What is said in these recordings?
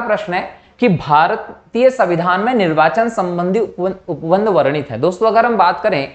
प्रश्न है कि भारतीय संविधान में निर्वाचन संबंधी उपबंध वर्णित है। दोस्तों अगर हम बात करें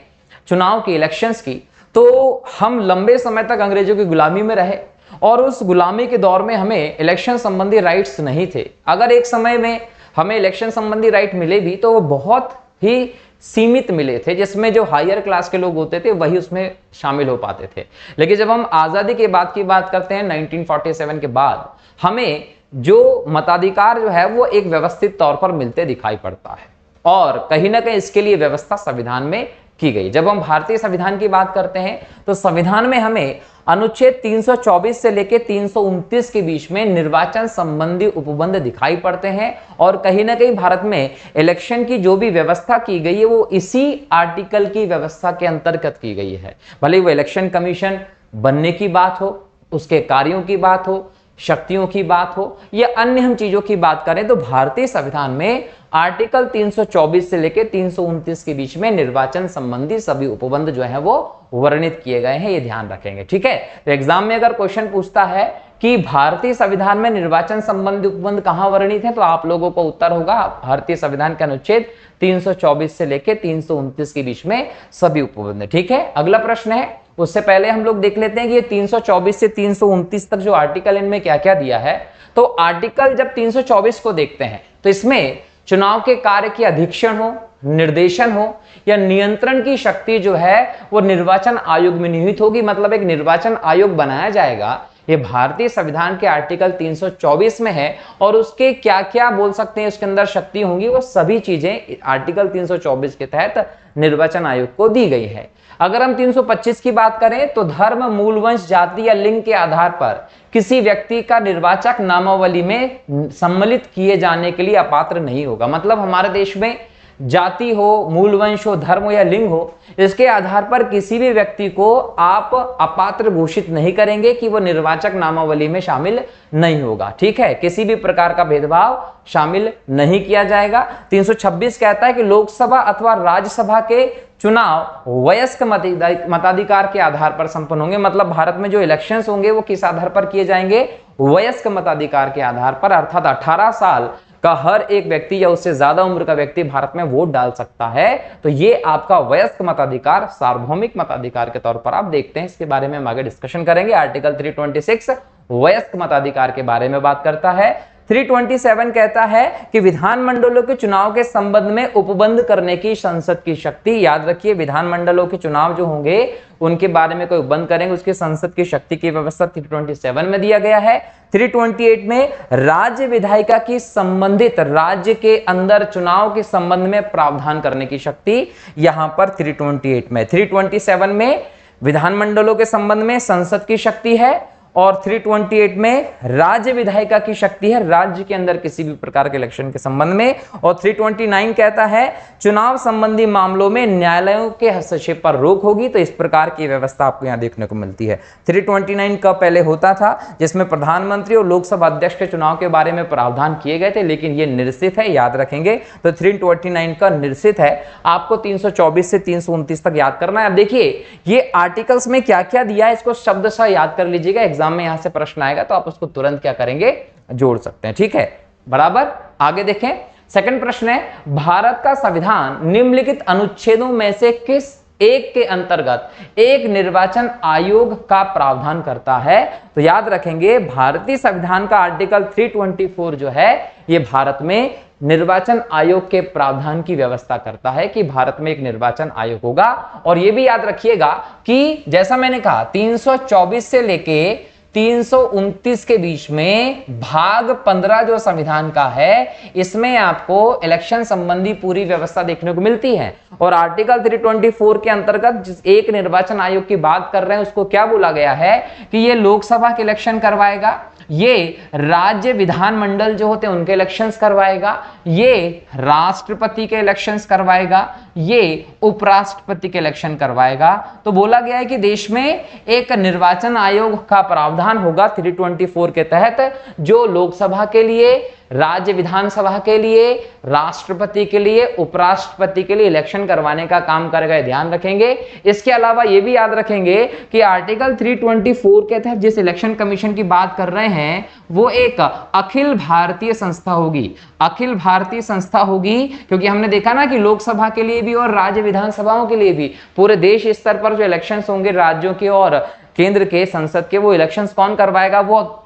चुनाव की, इलेक्शंस की, तो हम लंबे समय तक अंग्रेजों की गुलामी में रहे और उस गुलामी के दौर में हमें इलेक्शन संबंधी राइट्स नहीं थे। अगर एक समय में हमें इलेक्शन संबंधी राइट मिले भी तो वो बहुत ही सीमित मिले थे, जिसमें जो हायर क्लास के लोग होते थे वही उसमें शामिल हो पाते थे। लेकिन जब हम आजादी के बाद की बात करते हैं 1947 के बाद, हमें जो मताधिकार जो है वो एक व्यवस्थित तौर पर मिलते दिखाई पड़ता है और कहीं ना कहीं इसके लिए व्यवस्था संविधान में की गई। जब हम भारतीय संविधान की बात करते हैं तो संविधान में हमें अनुच्छेद 324 से लेकर 329 के बीच में निर्वाचन संबंधी उपबंध दिखाई पड़ते हैं और कहीं ना कहीं भारत में इलेक्शन की जो भी व्यवस्था की गई है वो इसी आर्टिकल की व्यवस्था के अंतर्गत की गई है। भले वो इलेक्शन कमीशन बनने की बात हो, उसके कार्यों की बात हो, शक्तियों की बात हो या अन्य हम चीजों की बात करें, तो भारतीय संविधान में आर्टिकल 324 से लेकर 329 के बीच में निर्वाचन संबंधी सभी उपबंध जो है वो वर्णित किए गए हैं, ये ध्यान रखेंगे। ठीक है, तो एग्जाम में अगर क्वेश्चन पूछता है कि भारतीय संविधान में निर्वाचन संबंधी उपबंध कहां वर्णित है, तो आप लोगों को उत्तर होगा भारतीय संविधान के अनुच्छेद 324 से लेकर 329 के बीच में सभी उपबंध। ठीक है, अगला प्रश्न है, उससे पहले हम लोग देख लेते हैं कि ये 324 से 329 तक जो आर्टिकल इनमें क्या क्या दिया है। तो आर्टिकल जब 324 को देखते हैं तो इसमें चुनाव के कार्य की अधीक्षण हो, निर्देशन हो या नियंत्रण की शक्ति जो है वो निर्वाचन आयोग में निहित होगी। मतलब एक निर्वाचन आयोग बनाया जाएगा, ये भारतीय संविधान के आर्टिकल 324 में है और उसके क्या क्या बोल सकते हैं उसके अंदर शक्ति होंगी, वो सभी चीजें आर्टिकल 324 के तहत निर्वाचन आयोग को दी गई है। अगर हम 325 की बात करें तो धर्म, मूल वंश, जाति या लिंग के आधार पर किसी व्यक्ति का निर्वाचक नामावली में सम्मिलित किए जाने के लिए अपात्र नहीं होगा। मतलब हमारे देश में जाति हो, मूल वंश हो, धर्म हो या लिंग हो, इसके आधार पर किसी भी व्यक्ति को आप अपात्र घोषित नहीं करेंगे कि वो निर्वाचक नामावली में शामिल नहीं होगा। ठीक है, किसी भी प्रकार का भेदभाव शामिल नहीं किया जाएगा। 326 कहता है कि लोकसभा अथवा राज्यसभा के चुनाव वयस्क मताधिकार के आधार पर संपन्न होंगे। मतलब भारत में जो इलेक्शंस होंगे वो किस आधार पर किए जाएंगे, वयस्क मताधिकार के आधार पर, अर्थात 18 साल का हर एक व्यक्ति या उससे ज्यादा उम्र का व्यक्ति भारत में वोट डाल सकता है। तो ये आपका वयस्क मताधिकार सार्वभौमिक मताधिकार के तौर पर आप देखते हैं। इसके बारे में हम आगे डिस्कशन करेंगे। आर्टिकल 326 वयस्क मताधिकार के बारे में बात करता है। 327 कहता है कि विधानमंडलों के चुनाव के संबंध में उपबंध करने की संसद की शक्ति। याद रखिए, विधानमंडलों के चुनाव जो होंगे उनके बारे में कोई उपबंध करेंगे, उसकी संसद की शक्ति की व्यवस्था 327 में दिया गया है। 328 में राज्य विधायिका की संबंधित राज्य के अंदर चुनाव के संबंध में प्रावधान करने की शक्ति यहां पर 328 में। 327 में विधानमंडलों के संबंध में संसद की शक्ति है और 328 में राज्य विधायिका की शक्ति है राज्य के अंदर किसी भी प्रकार के इलेक्शन के संबंध में। और 329 कहता है चुनाव संबंधी मामलों में न्यायालयों के हस्तक्षेप पर रोक होगी। तो इस प्रकार की व्यवस्था आपको यहां देखने को मिलती है। 329 का पहले होता था जिसमें प्रधानमंत्री और लोकसभा अध्यक्ष के चुनाव के बारे में प्रावधान किए गए थे, लेकिन ये निरसित है, याद रखेंगे। तो 329 का निरसित है। आपको 324 से 329 तक याद करना है। अब देखिए ये आर्टिकल्स में क्या क्या दिया है, इसको शब्दशः याद कर लीजिएगा। एग्जाम में यहां से प्रश्न आएगा तो आप उसको तुरंत क्या करेंगे, जोड़ सकते हैं। ठीक है, बराबर। आगे देखें, सेकंड प्रश्न है, भारत का संविधान निम्नलिखित अनुच्छेदों में से किस एक के अंतर्गत एक निर्वाचन आयोग का प्रावधान करता है? तो याद रखेंगे भारतीय संविधान का आर्टिकल 324 जो है ये भारत में निर्वाचन आयोग के प्रावधान की व्यवस्था करता है कि भारत में एक निर्वाचन आयोग होगा। और यह भी याद रखिएगा कि जैसा मैंने कहा 324 से लेके 329 के बीच में भाग 15 जो संविधान का है इसमें आपको इलेक्शन संबंधी पूरी व्यवस्था देखने को मिलती है। और आर्टिकल 324 के अंतर्गत जिस एक निर्वाचन आयोग की बात कर रहे हैं उसको क्या बोला गया है कि ये लोकसभा के इलेक्शन करवाएगा, ये राज्य विधानमंडल जो होते हैं उनके इलेक्शंस करवाएगा, ये राष्ट्रपति के इलेक्शंस करवाएगा, ये उपराष्ट्रपति के इलेक्शन करवाएगा। तो बोला गया है कि देश में एक निर्वाचन आयोग का प्रावधान प्रावधान होगा 324 के तहत, जो लोकसभा के लिए, राज्य विधानसभा के लिए, राष्ट्रपति के लिए, उपराष्ट्रपति के लिए इलेक्शन करवाने का काम करेगा, ध्यान रखेंगे। इसके अलावा यह भी याद रखेंगे कि आर्टिकल 324 के तहत जिस इलेक्शन कमीशन की बात कर रहे हैं वो एक अखिल भारतीय संस्था होगी, अखिल भारतीय संस्था होगी, क्योंकि हमने देखा ना कि लोकसभा के लिए भी और राज्य विधानसभाओं के लिए भी पूरे देश स्तर पर जो इलेक्शंस होंगे राज्यों के और केंद्र के संसद के, वो इलेक्शंस कौन करवाएगा? वो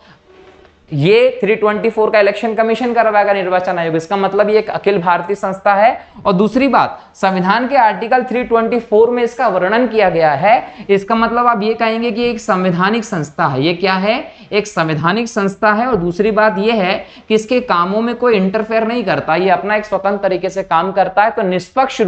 ये 324 का इलेक्शन कमीशन करवाएगा, निर्वाचन आयोग। इसका मतलब ये एक अखिल भारतीय संस्था है। और दूसरी बात, संविधान के आर्टिकल 324 में इसका वर्णन किया गया है, इसका मतलब आप ये कहेंगे कि एक संवैधानिक संस्था है। ये क्या है? एक संवैधानिक संस्था है। और दूसरी बात ये है कि इसके कामों में कोई इंटरफेयर नहीं करता, ये अपना एक स्वतंत्र तरीके से काम करता है। तो निष्पक्ष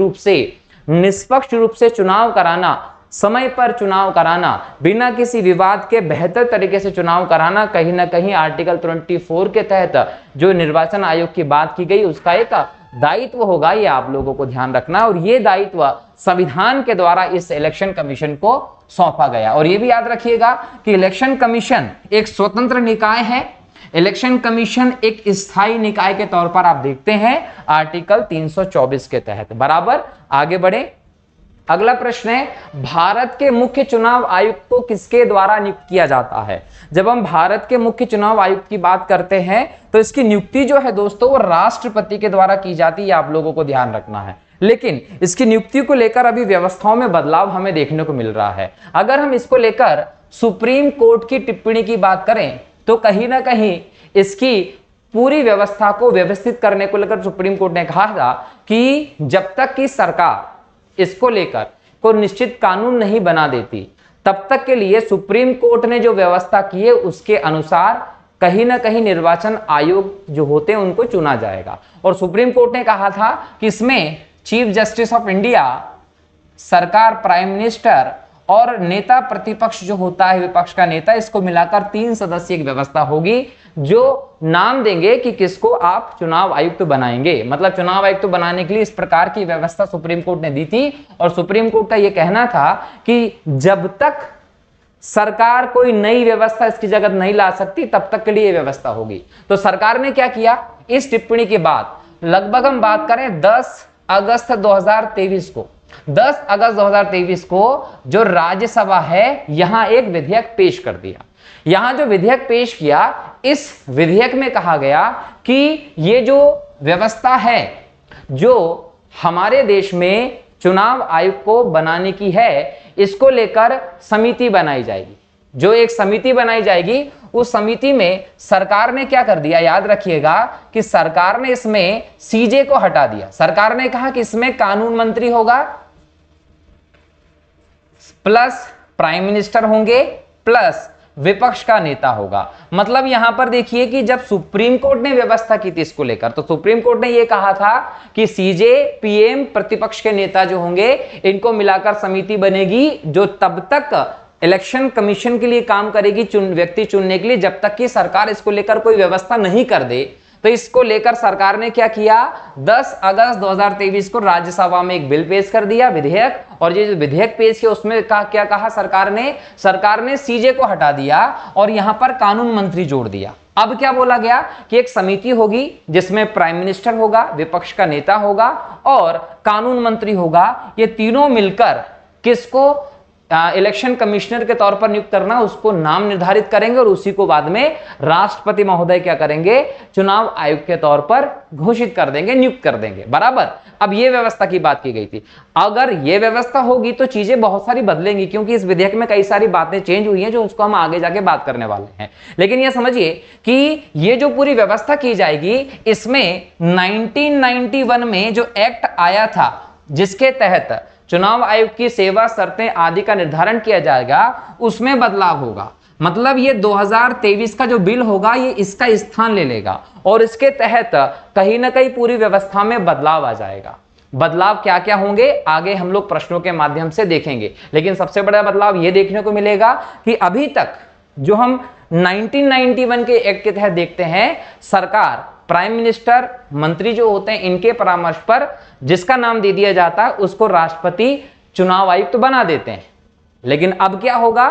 रूप से चुनाव कराना, समय पर चुनाव कराना, बिना किसी विवाद के बेहतर तरीके से चुनाव कराना, कहीं ना कहीं आर्टिकल 24 के तहत जो निर्वाचन आयोग की बात की गई उसका एक दायित्व होगा। ये आप लोगों को ध्यान रखना। और ये दायित्व संविधान के द्वारा इस इलेक्शन कमीशन को सौंपा गया। और ये भी याद रखिएगा कि इलेक्शन कमीशन एक स्वतंत्र निकाय है। इलेक्शन कमीशन एक स्थायी निकाय के तौर पर आप देखते हैं आर्टिकल 324 के तहत। बराबर, आगे बढ़े। अगला प्रश्न है, भारत के मुख्य चुनाव आयुक्त को किसके द्वारा नियुक्त किया जाता है? जब हम भारत के मुख्य चुनाव आयुक्त की बात करते हैं तो इसकी नियुक्ति जो है दोस्तों वो राष्ट्रपति के द्वारा की जाती है, आप लोगों को ध्यान रखना है। लेकिन इसकी नियुक्ति को लेकर अभी व्यवस्थाओं में बदलाव हमें देखने को मिल रहा है। अगर हम इसको लेकर सुप्रीम कोर्ट की टिप्पणी की बात करें तो कहीं ना कहीं इसकी पूरी व्यवस्था को व्यवस्थित करने को लेकर सुप्रीम कोर्ट ने कहा था कि जब तक कि सरकार इसको लेकर कोई निश्चित कानून नहीं बना देती तब तक के लिए सुप्रीम कोर्ट ने जो व्यवस्था की है उसके अनुसार कहीं ना कहीं निर्वाचन आयोग जो होते हैं उनको चुना जाएगा। और सुप्रीम कोर्ट ने कहा था कि इसमें चीफ जस्टिस ऑफ इंडिया, सरकार, प्राइम मिनिस्टर और नेता प्रतिपक्ष जो होता है, विपक्ष का नेता, इसको मिलाकर 3 सदस्यीय एक व्यवस्था होगी जो नाम देंगे कि किसको आप चुनाव आयुक्त बनाएंगे। मतलब चुनाव आयुक्त बनाने के लिए इस प्रकार की व्यवस्था सुप्रीम कोर्ट ने दी थी। और सुप्रीम कोर्ट का यह कहना था कि जब तक सरकार कोई नई व्यवस्था इसकी जगह नहीं ला सकती तब तक के लिए यह व्यवस्था होगी। तो सरकार ने क्या किया? इस टिप्पणी के बाद लगभग हम बात करें 10 अगस्त 2023 को, 10 अगस्त 2023 को जो राज्यसभा है यहां एक विधेयक पेश कर दिया। यहां जो विधेयक पेश किया, इस विधेयक में कहा गया कि ये जो व्यवस्था है जो हमारे देश में चुनाव आयोग को बनाने की है, इसको लेकर समिति बनाई जाएगी। जो एक समिति बनाई जाएगी उस समिति में सरकार ने क्या कर दिया? याद रखिएगा कि सरकार ने इसमें सीजे को हटा दिया। सरकार ने कहा कि इसमें कानून मंत्री होगा प्लस प्राइम मिनिस्टर होंगे प्लस विपक्ष का नेता होगा। मतलब यहां पर देखिए कि जब सुप्रीम कोर्ट ने व्यवस्था की थी इसको लेकर, तो सुप्रीम कोर्ट ने यह कहा था कि सीजे, पीएम, प्रतिपक्ष के नेता जो होंगे इनको मिलाकर समिति बनेगी जो तब तक इलेक्शन कमीशन के लिए काम करेगी, व्यक्ति चुनने के लिए, जब तक कि सरकार इसको लेकर कोई व्यवस्था नहीं कर दे। तो इसको लेकर सरकार ने क्या किया? 10 अगस्त 2023 को राज्यसभा में एक बिल पेश कर दिया, विधेयक। और ये जो विधेयक पेश किया उसमें क्या कहा सरकार ने सीजे को हटा दिया और यहां पर कानून मंत्री जोड़ दिया। अब क्या बोला गया कि एक समिति होगी जिसमें प्राइम मिनिस्टर होगा, विपक्ष का नेता होगा और कानून मंत्री होगा। ये तीनों मिलकर किसको इलेक्शन कमिश्नर के तौर पर नियुक्त करना, उसको नाम निर्धारित करेंगे और उसी को बाद में राष्ट्रपति महोदय क्या करेंगे? चुनाव आयोग के तौर पर घोषित कर देंगे, नियुक्त कर देंगे। बराबर। अब यह व्यवस्था की बात की गई थी। अगर यह व्यवस्था होगी तो चीजें बहुत सारी बदलेंगी, क्योंकि इस विधेयक में कई सारी बातें चेंज हुई हैं जो उसको हम आगे जाके बात करने वाले हैं। लेकिन यह समझिए कि यह जो पूरी व्यवस्था की जाएगी, इसमें 1991 में जो एक्ट आया था जिसके तहत चुनाव आयोग की सेवा, शर्तें आदि का निर्धारण किया जाएगा, उसमें बदलाव होगा। मतलब ये 2023 का जो बिल होगा ये इसका स्थान ले लेगा और इसके तहत कहीं ना कहीं पूरी व्यवस्था में बदलाव आ जाएगा। बदलाव क्या क्या होंगे आगे हम लोग प्रश्नों के माध्यम से देखेंगे। लेकिन सबसे बड़ा बदलाव ये देखने को मिलेगा कि अभी तक जो हम 1991 के एक्ट के तहत देखते हैं, सरकार, प्राइम मिनिस्टर, मंत्री जो होते हैं, इनके परामर्श पर जिसका नाम दे दिया जाता है उसको राष्ट्रपति चुनाव आयुक्त बना देते हैं। लेकिन अब क्या होगा?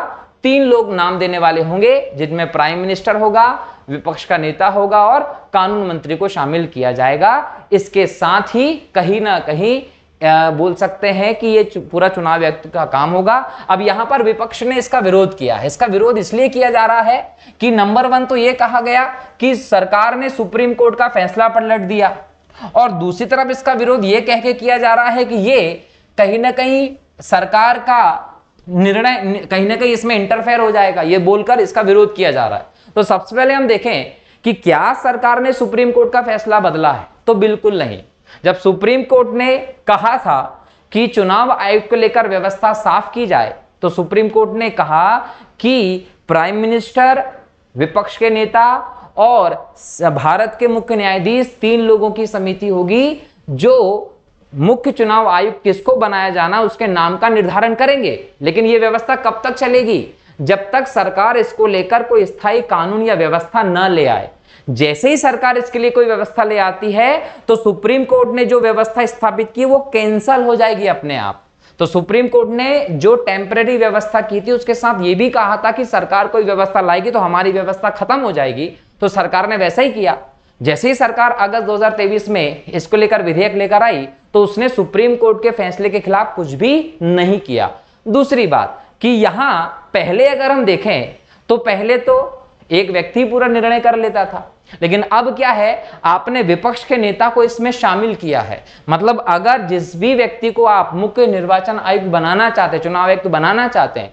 3 लोग नाम देने वाले होंगे, जिनमें प्राइम मिनिस्टर होगा, विपक्ष का नेता होगा और कानून मंत्री को शामिल किया जाएगा। इसके साथ ही कहीं ना कहीं बोल सकते हैं कि ये पूरा चुनाव आयुक्त का काम होगा। अब यहां पर विपक्ष ने इसका विरोध किया है। इसका विरोध इसलिए किया जा रहा है कि नंबर 1 तो ये कहा गया कि सरकार ने सुप्रीम कोर्ट का फैसला पलट दिया, और दूसरी तरफ इसका विरोध ये कह के किया जा रहा है कि ये कहीं ना कहीं सरकार का निर्णय कहीं ना कहीं इसमें इंटरफेयर हो जाएगा, ये बोलकर इसका विरोध किया जा रहा है। तो सबसे पहले हम देखें कि क्या सरकार ने सुप्रीम कोर्ट का फैसला बदला है? तो बिल्कुल नहीं। जब सुप्रीम कोर्ट ने कहा था कि चुनाव आयोग को लेकर व्यवस्था साफ की जाए, तो सुप्रीम कोर्ट ने कहा कि प्राइम मिनिस्टर, विपक्ष के नेता और भारत के मुख्य न्यायाधीश 3 लोगों की समिति होगी जो मुख्य चुनाव आयुक्त किसको बनाया जाना उसके नाम का निर्धारण करेंगे। लेकिन यह व्यवस्था कब तक चलेगी? जब तक सरकार इसको लेकर कोई स्थायी कानून या व्यवस्था न ले आए। जैसे ही सरकार इसके लिए कोई व्यवस्था ले आती है तो सुप्रीम कोर्ट ने जो व्यवस्था स्थापित की वो कैंसल हो जाएगी अपने आप। तो सुप्रीम कोर्ट ने जो टेम्परेरी व्यवस्था की थी उसके साथ ये भी कहा था कि सरकार कोई व्यवस्था लाएगी तो हमारी व्यवस्था खत्म हो जाएगी, तो सरकार ने वैसा ही किया। जैसे ही सरकार अगस्त 2023 में इसको लेकर विधेयक लेकर आई तो उसने सुप्रीम कोर्ट के फैसले के खिलाफ कुछ भी नहीं किया। दूसरी बात कि यहां पहले अगर हम देखें तो पहले तो एक व्यक्ति पूरा निर्णय कर लेता था, लेकिन अब क्या है, आपने विपक्ष के नेता को इसमें शामिल किया है। मतलब अगर जिस भी व्यक्ति को आप मुख्य निर्वाचन आयुक्त बनाना चाहते हैं, चुनाव आयुक्त बनाना चाहते हैं,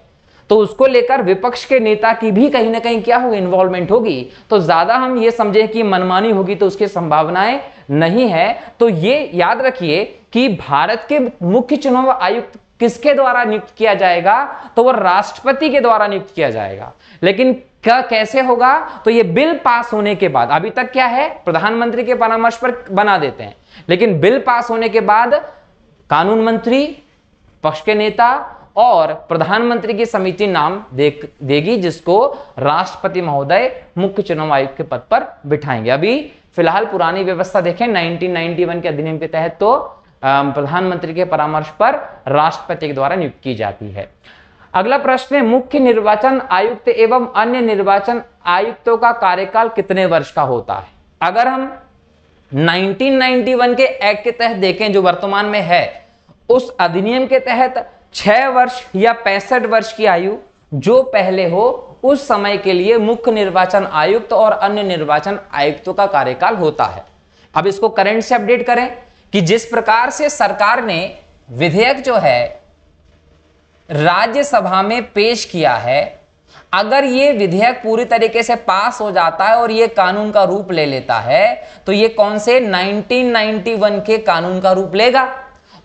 तो उसको लेकर विपक्ष के नेता की भी कहीं ना कहीं क्या होगी, इन्वॉल्वमेंट होगी। तो ज्यादा हम ये समझें कि मनमानी होगी तो उसकी संभावनाएं नहीं है। तो ये याद रखिए कि भारत के मुख्य चुनाव आयुक्त किसके द्वारा नियुक्त किया जाएगा? तो वह राष्ट्रपति के द्वारा नियुक्त किया जाएगा। लेकिन क्या कैसे होगा? तो ये बिल पास होने के बाद, अभी तक क्या है, प्रधानमंत्री के परामर्श पर बना देते हैं, लेकिन बिल पास होने के बाद कानून मंत्री, पक्ष के नेता और प्रधानमंत्री की समिति नाम देगी, जिसको राष्ट्रपति महोदय मुख्य चुनाव आयुक्त के पद पर बिठाएंगे। अभी फिलहाल पुरानी व्यवस्था देखें 1991 के अधिनियम के तहत तो प्रधानमंत्री के परामर्श पर राष्ट्रपति के द्वारा नियुक्त की जाती है। अगला प्रश्न है, मुख्य निर्वाचन आयुक्त एवं अन्य निर्वाचन आयुक्तों का कार्यकाल कितने वर्ष का होता है? अगर हम 1991 के एक्ट के तहत देखें जो वर्तमान में है, उस अधिनियम के तहत 6 वर्ष या 65 वर्ष की आयु जो पहले हो उस समय के लिए मुख्य निर्वाचन आयुक्त और अन्य निर्वाचन आयुक्तों का कार्यकाल होता है। अब इसको करंट से अपडेट करें कि जिस प्रकार से सरकार ने विधेयक जो है राज्यसभा में पेश किया है, अगर ये विधेयक पूरी तरीके से पास हो जाता है और ये कानून का रूप ले लेता है तो ये कौन से 1991 के कानून का रूप लेगा।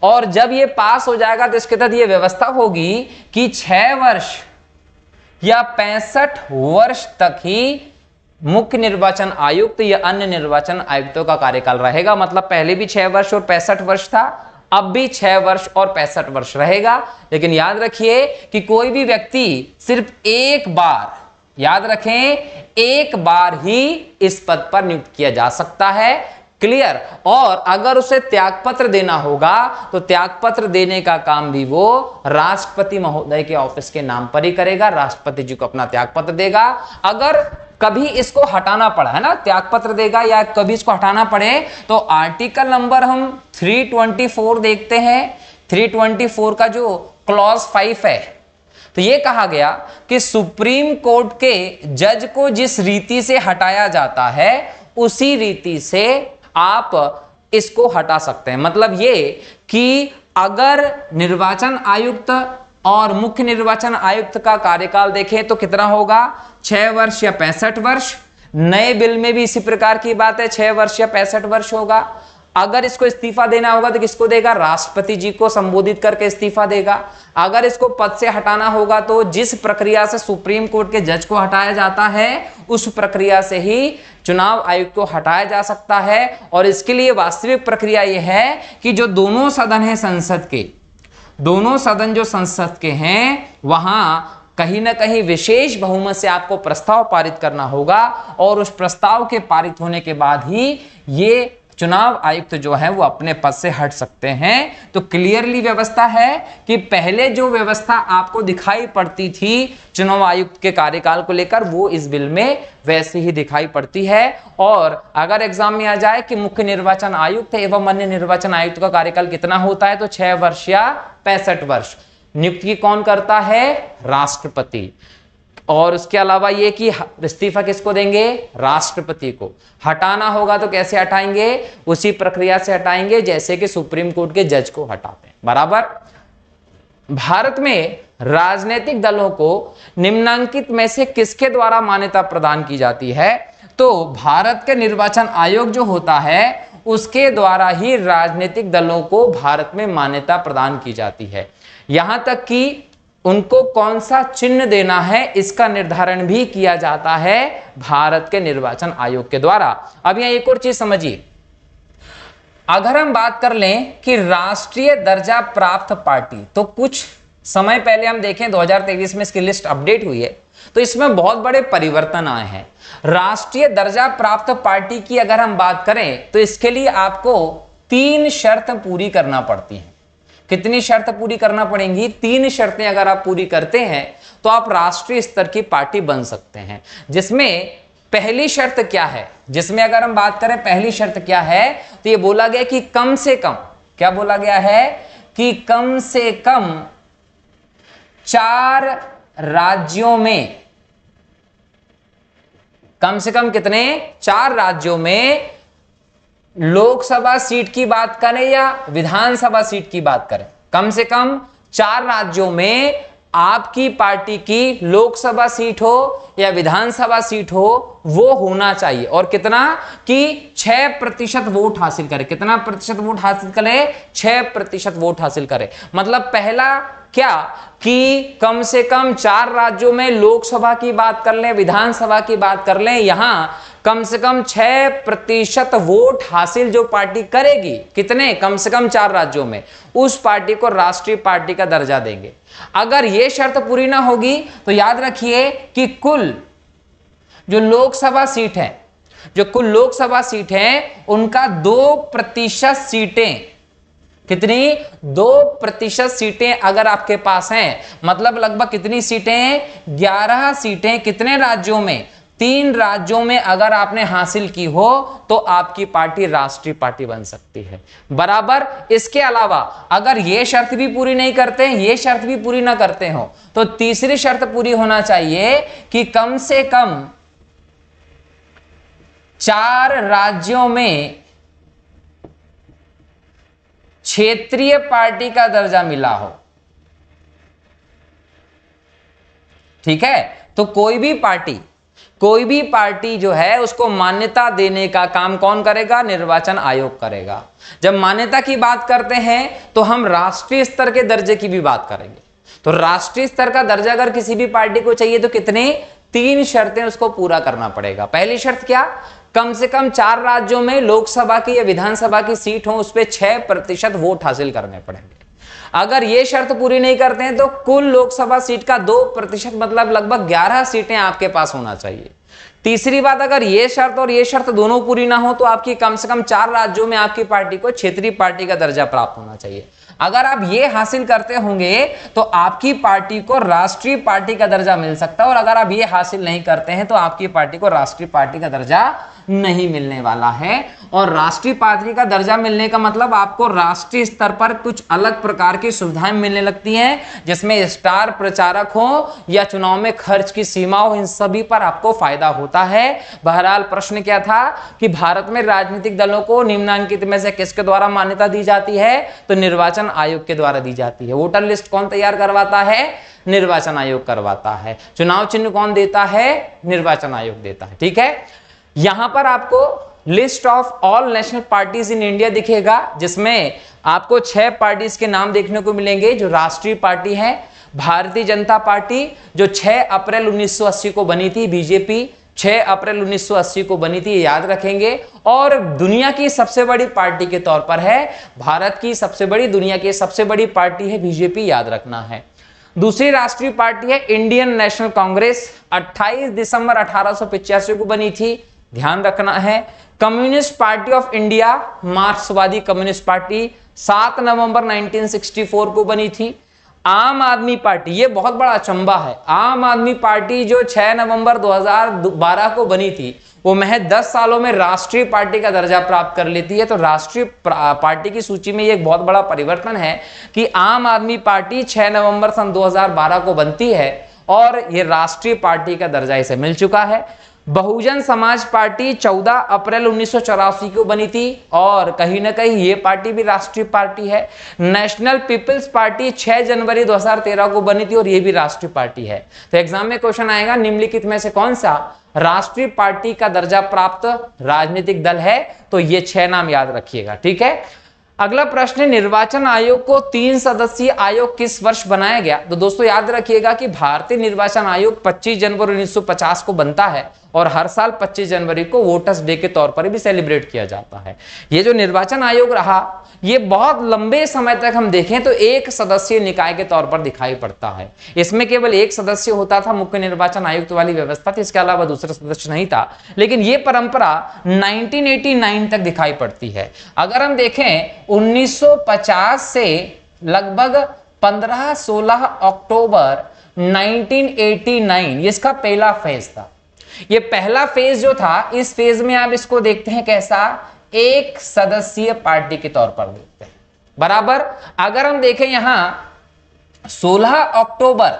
और जब ये पास हो जाएगा तो इसके तहत ये व्यवस्था होगी कि 6 वर्ष या 65 वर्ष तक ही मुख्य निर्वाचन आयुक्त या अन्य निर्वाचन आयुक्तों का कार्यकाल रहेगा। मतलब पहले भी 6 वर्ष और 65 वर्ष था, अब भी 6 वर्ष और 65 वर्ष रहेगा। लेकिन याद रखिए कि कोई भी व्यक्ति सिर्फ एक बार, याद रखें, एक बार ही इस पद पर नियुक्त किया जा सकता है। क्लियर। और अगर उसे त्यागपत्र देना होगा तो त्यागपत्र देने का काम भी वो राष्ट्रपति महोदय के ऑफिस के नाम पर ही करेगा। राष्ट्रपति जी को अपना त्यागपत्र देगा। अगर कभी इसको हटाना पड़ा है ना, त्यागपत्र देगा या कभी इसको हटाना पड़े तो आर्टिकल नंबर हम 324 देखते हैं। 324 का जो क्लॉज 5 है, तो ये कहा गया कि सुप्रीम कोर्ट के जज को जिस रीति से हटाया जाता है उसी रीति से आप इसको हटा सकते हैं। मतलब ये कि अगर निर्वाचन आयुक्त और मुख्य निर्वाचन आयुक्त का कार्यकाल देखें तो कितना होगा, 6 वर्ष या 65 वर्ष। नए बिल में भी इसी प्रकार की बात है, 6 वर्ष या 65 वर्ष होगा। अगर इसको इस्तीफा देना होगा तो किसको देगा, राष्ट्रपति जी को संबोधित करके इस्तीफा देगा। अगर इसको पद से हटाना होगा तो जिस प्रक्रिया से सुप्रीम कोर्ट के जज को हटाया जाता है उस प्रक्रिया से ही चुनाव आयुक्त को हटाया जा सकता है। और इसके लिए वास्तविक प्रक्रिया यह है कि जो दोनों सदन है संसद के, दोनों सदन जो संसद के हैं वहां कहीं ना कहीं विशेष बहुमत से आपको प्रस्ताव पारित करना होगा और उस प्रस्ताव के पारित होने के बाद ही ये चुनाव आयुक्त जो है वो अपने पद से हट सकते हैं। तो क्लियरली व्यवस्था है कि पहले जो व्यवस्था आपको दिखाई पड़ती थी चुनाव आयुक्त के कार्यकाल को लेकर, वो इस बिल में वैसे ही दिखाई पड़ती है। और अगर एग्जाम में आ जाए कि मुख्य निर्वाचन आयुक्त एवं अन्य निर्वाचन आयुक्त का कार्यकाल कितना होता है, तो 6 वर्ष या 65 वर्ष। नियुक्ति कौन करता है? राष्ट्रपति। और उसके अलावा ये कि इस्तीफा किसको देंगे? राष्ट्रपति को। हटाना होगा तो कैसे हटाएंगे? उसी प्रक्रिया से हटाएंगे जैसे कि सुप्रीम कोर्ट के जज को हटाते हैं, बराबर। भारत में राजनीतिक दलों को निम्नांकित में से किसके द्वारा मान्यता प्रदान की जाती है? तो भारत के निर्वाचन आयोग जो होता है उसके द्वारा ही राजनीतिक दलों को भारत में मान्यता प्रदान की जाती है। यहां तक कि उनको कौन सा चिन्ह देना है इसका निर्धारण भी किया जाता है भारत के निर्वाचन आयोग के द्वारा। अब यहां एक और चीज समझिए, अगर हम बात कर लें कि राष्ट्रीय दर्जा प्राप्त पार्टी, तो कुछ समय पहले हम देखें 2023 में इसकी लिस्ट अपडेट हुई है, तो इसमें बहुत बड़े परिवर्तन आए हैं। राष्ट्रीय दर्जा प्राप्त पार्टी की अगर हम बात करें तो इसके लिए आपको 3 शर्त पूरी करना पड़ती हैं। कितनी शर्त पूरी करना पड़ेंगी? 3 शर्तें अगर आप पूरी करते हैं तो आप राष्ट्रीय स्तर की पार्टी बन सकते हैं। जिसमें पहली शर्त क्या है? जिसमें अगर हम बात करें पहली शर्त क्या है, तो ये बोला गया कि कम से कम, क्या बोला गया है कि कम से कम 4 राज्यों में, कम से कम कितने? 4 राज्यों में लोकसभा सीट की बात करें या विधानसभा सीट की बात करें, कम से कम 4 राज्यों में आपकी पार्टी की लोकसभा सीट हो या विधानसभा सीट हो, वो होना चाहिए। और कितना? कि 6% वोट हासिल करे। कितना प्रतिशत वोट हासिल करे? 6% वोट हासिल करे। मतलब पहला क्या कि कम से कम 4 राज्यों में लोकसभा की बात कर लें, विधानसभा की बात कर लें, यहां कम से कम 6% वोट हासिल जो पार्टी करेगी, कितने? कम से कम 4 राज्यों में, उस पार्टी को राष्ट्रीय पार्टी का दर्जा देंगे। अगर यह शर्त पूरी ना होगी तो याद रखिए कि कुल जो लोकसभा सीट है, जो कुल लोकसभा सीट है, उनका 2% सीटें, कितनी? 2% सीटें अगर आपके पास हैं, मतलब लगभग कितनी सीटें? 11 सीटें। कितने राज्यों में? 3 राज्यों में अगर आपने हासिल की हो तो आपकी पार्टी राष्ट्रीय पार्टी बन सकती है, बराबर। इसके अलावा अगर ये शर्त भी पूरी नहीं करते, ये शर्त भी पूरी ना करते हो, तो तीसरी शर्त पूरी होना चाहिए कि कम से कम 4 राज्यों में क्षेत्रीय पार्टी का दर्जा मिला हो। ठीक है, तो कोई भी पार्टी जो है उसको मान्यता देने का काम कौन करेगा? निर्वाचन आयोग करेगा। जब मान्यता की बात करते हैं तो हम राष्ट्रीय स्तर के दर्जे की भी बात करेंगे। तो राष्ट्रीय स्तर का दर्जा अगर किसी भी पार्टी को चाहिए तो कितने? 3 शर्तें उसको पूरा करना पड़ेगा। पहली शर्त क्या? कम से कम 4 राज्यों में लोकसभा की या विधानसभा की सीट हो, उस पे 6% वोट हासिल करने पड़ेंगे। अगर ये शर्त पूरी नहीं करते हैं तो कुल लोकसभा सीट का 2%, मतलब लगभग 11 सीटें आपके पास होना चाहिए। तीसरी बात, अगर ये शर्त और ये शर्त दोनों पूरी ना हो तो आपकी कम से कम 4 राज्यों में आपकी पार्टी को क्षेत्रीय पार्टी का दर्जा प्राप्त होना चाहिए। अगर आप ये हासिल करते होंगे तो आपकी पार्टी को राष्ट्रीय पार्टी का दर्जा मिल सकता है, और अगर आप ये हासिल नहीं करते हैं तो आपकी पार्टी को राष्ट्रीय पार्टी का दर्जा नहीं मिलने वाला है। और राष्ट्रीय पार्टी का दर्जा मिलने का मतलब आपको राष्ट्रीय स्तर पर कुछ अलग प्रकार की सुविधाएं मिलने लगती हैं, जिसमें स्टार प्रचारक हो या चुनाव में खर्च की सीमा हो, इन सभी पर आपको फायदा होता है। बहरहाल प्रश्न क्या था कि भारत में राजनीतिक दलों को निम्नांकित में से किसके द्वारा मान्यता दी जाती है? तो निर्वाचन आयोग के द्वारा दी जाती है। वोटर लिस्ट कौन तैयार करवाता है? निर्वाचन आयोग करवाता है। चुनाव चिन्ह कौन देता है? निर्वाचन आयोग देता है। ठीक है, यहां पर आपको list of all national parties in India दिखेगा, जिसमें आपको 6 पार्टीज के नाम देखने को मिलेंगे जो राष्ट्रीय पार्टी है। भारतीय जनता पार्टी जो 6 अप्रैल 1980 को बनी थी, बीजेपी 6 अप्रैल 1980 को बनी थी, याद रखेंगे। और दुनिया की सबसे बड़ी पार्टी के तौर पर है, भारत की सबसे बड़ी, दुनिया की सबसे बड़ी पार्टी है बीजेपी, याद रखना है। दूसरी राष्ट्रीय पार्टी है इंडियन नेशनल कांग्रेस, 28 दिसंबर 1885 को बनी थी, ध्यान रखना है। कम्युनिस्ट पार्टी ऑफ इंडिया, मार्क्सवादी कम्युनिस्ट पार्टी 7 नवंबर 1964 को बनी थी। आम आदमी पार्टी, ये बहुत बड़ा अचंबा है, आम आदमी पार्टी जो 6 नवंबर 2012 को बनी थी, वो महज 10 सालों में राष्ट्रीय पार्टी का दर्जा प्राप्त कर लेती है। तो राष्ट्रीय पार्टी की सूची में ये एक बहुत बड़ा परिवर्तन है कि आम आदमी पार्टी 6 नवंबर सन 2012 को बनती है और ये राष्ट्रीय पार्टी का दर्जा इसे मिल चुका है। बहुजन समाज पार्टी 14 अप्रैल 1984 को बनी थी और कहीं ना कहीं ये पार्टी भी राष्ट्रीय पार्टी है। नेशनल पीपल्स पार्टी 6 जनवरी 2013 को बनी थी और ये भी राष्ट्रीय पार्टी है। तो एग्जाम में क्वेश्चन आएगा, निम्नलिखित में से कौन सा राष्ट्रीय पार्टी का दर्जा प्राप्त राजनीतिक दल है? तो ये 6 नाम याद रखिएगा, ठीक है। अगला प्रश्न है, निर्वाचन आयोग को 3 सदस्यीय आयोग किस वर्ष बनाया गया? तो दोस्तों याद रखिएगा कि भारतीय निर्वाचन आयोग 25 जनवरी 1950 को बनता है और हर साल 25 जनवरी को वोटर्स डे के तौर पर भी सेलिब्रेट किया जाता है। ये जो निर्वाचन आयोग रहा, ये बहुत लंबे समय तक हम देखें तो एक सदस्यीय निकाय के तौर पर दिखाई पड़ता है। इसमें केवल एक सदस्य होता था, मुख्य निर्वाचन आयुक्त वाली व्यवस्था थी, इसके अलावा दूसरा सदस्य नहीं था। लेकिन ये परंपरा 1989 तक दिखाई पड़ती है। अगर हम देखें 1950 से लगभग 15-16 अक्टूबर 1989 इसका पहला फेज था। ये पहला फेज जो था, इस फेज में आप इसको देखते हैं कैसा, एक सदस्यीय पार्टी के तौर पर देखते हैं, बराबर। अगर हम देखें यहां 16 अक्टूबर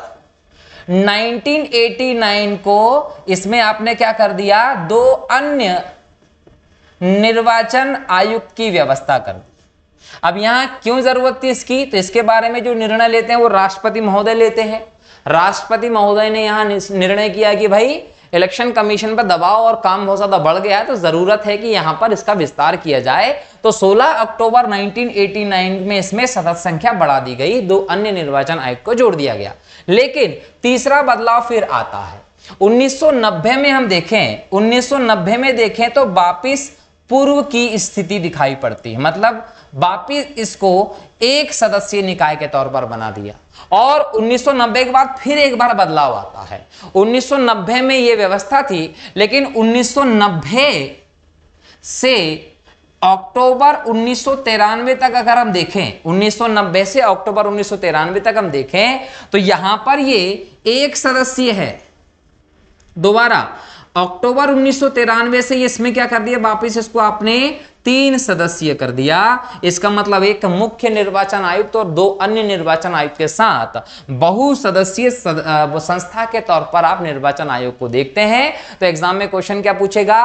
1989 को इसमें आपने क्या कर दिया, 2 अन्य निर्वाचन आयुक्त की व्यवस्था कर दी। अब यहां क्यों जरूरत थी इसकी? तो इसके बारे में जो निर्णय लेते हैं वो राष्ट्रपति महोदय लेते हैं। राष्ट्रपति महोदय ने यहां निर्णय किया कि भाई इलेक्शन कमीशन पर दबाव और काम बहुत ज्यादा बढ़ गया है, तो जरूरत है कि यहां पर इसका विस्तार किया जाए। तो 16 अक्टूबर 1989 में इसमें सदस्य संख्या बढ़ा दी गई, 2 अन्य निर्वाचन आयोग को जोड़ दिया गया। लेकिन तीसरा बदलाव फिर आता है 1990 में। हम देखें 1990 में देखें तो वापिस पूर्व की स्थिति दिखाई पड़ती है, मतलब वापिस इसको एक सदस्यीय निकाय के तौर पर बना दिया। और 1990 के बाद फिर एक बार बदलाव आता है। 1990 में यह व्यवस्था थी, लेकिन 1990 से अक्टूबर 1993 तक अगर हम देखें, 1990 से अक्टूबर 1993 तक हम देखें तो यहां पर ये एक सदस्यीय है। दोबारा अक्टूबर 1993 से इसमें क्या कर दिया, वापिस इसको आपने 3 सदस्यीय कर दिया। इसका मतलब एक मुख्य निर्वाचन आयुक्त और 2 अन्य निर्वाचन आयुक्त के साथ बहुसदस्यीय संस्था के तौर पर आप निर्वाचन आयोग को देखते हैं। तो एग्जाम में क्वेश्चन क्या पूछेगा,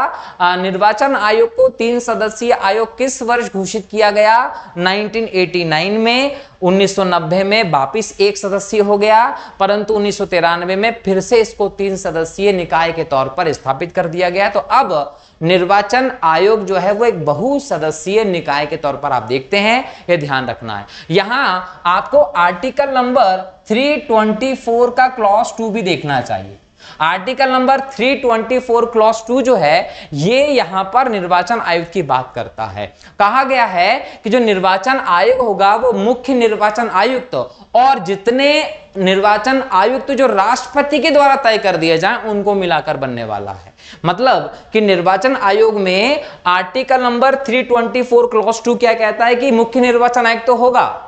निर्वाचन आयोग को 3 सदस्यीय आयोग किस वर्ष घोषित किया गया? 1989 में। 1990 में वापिस एक सदस्यीय हो गया, परंतु 1993 में फिर से इसको 3 सदस्यीय निकाय के तौर पर स्थापित कर दिया गया। तो अब निर्वाचन आयोग जो है वो एक बहुसदस्यीय निकाय के तौर पर आप देखते हैं, ये ध्यान रखना है। यहां आपको आर्टिकल नंबर 324 का क्लॉज 2 भी देखना चाहिए। आर्टिकल नंबर 324 क्लॉज 2 जो है ये यहां पर निर्वाचन आयोग की बात करता है। कहा गया है कि जो निर्वाचन आयोग होगा वो मुख्य निर्वाचन आयुक्त और जितने निर्वाचन आयुक्त जो राष्ट्रपति के द्वारा तय कर दिए जाएं उनको मिलाकर बनने वाला है। मतलब कि निर्वाचन आयोग में आर्टिकल नंबर 324 क्लॉज 2 क्या कहता है कि मुख्य निर्वाचन आयुक्त तो होगा,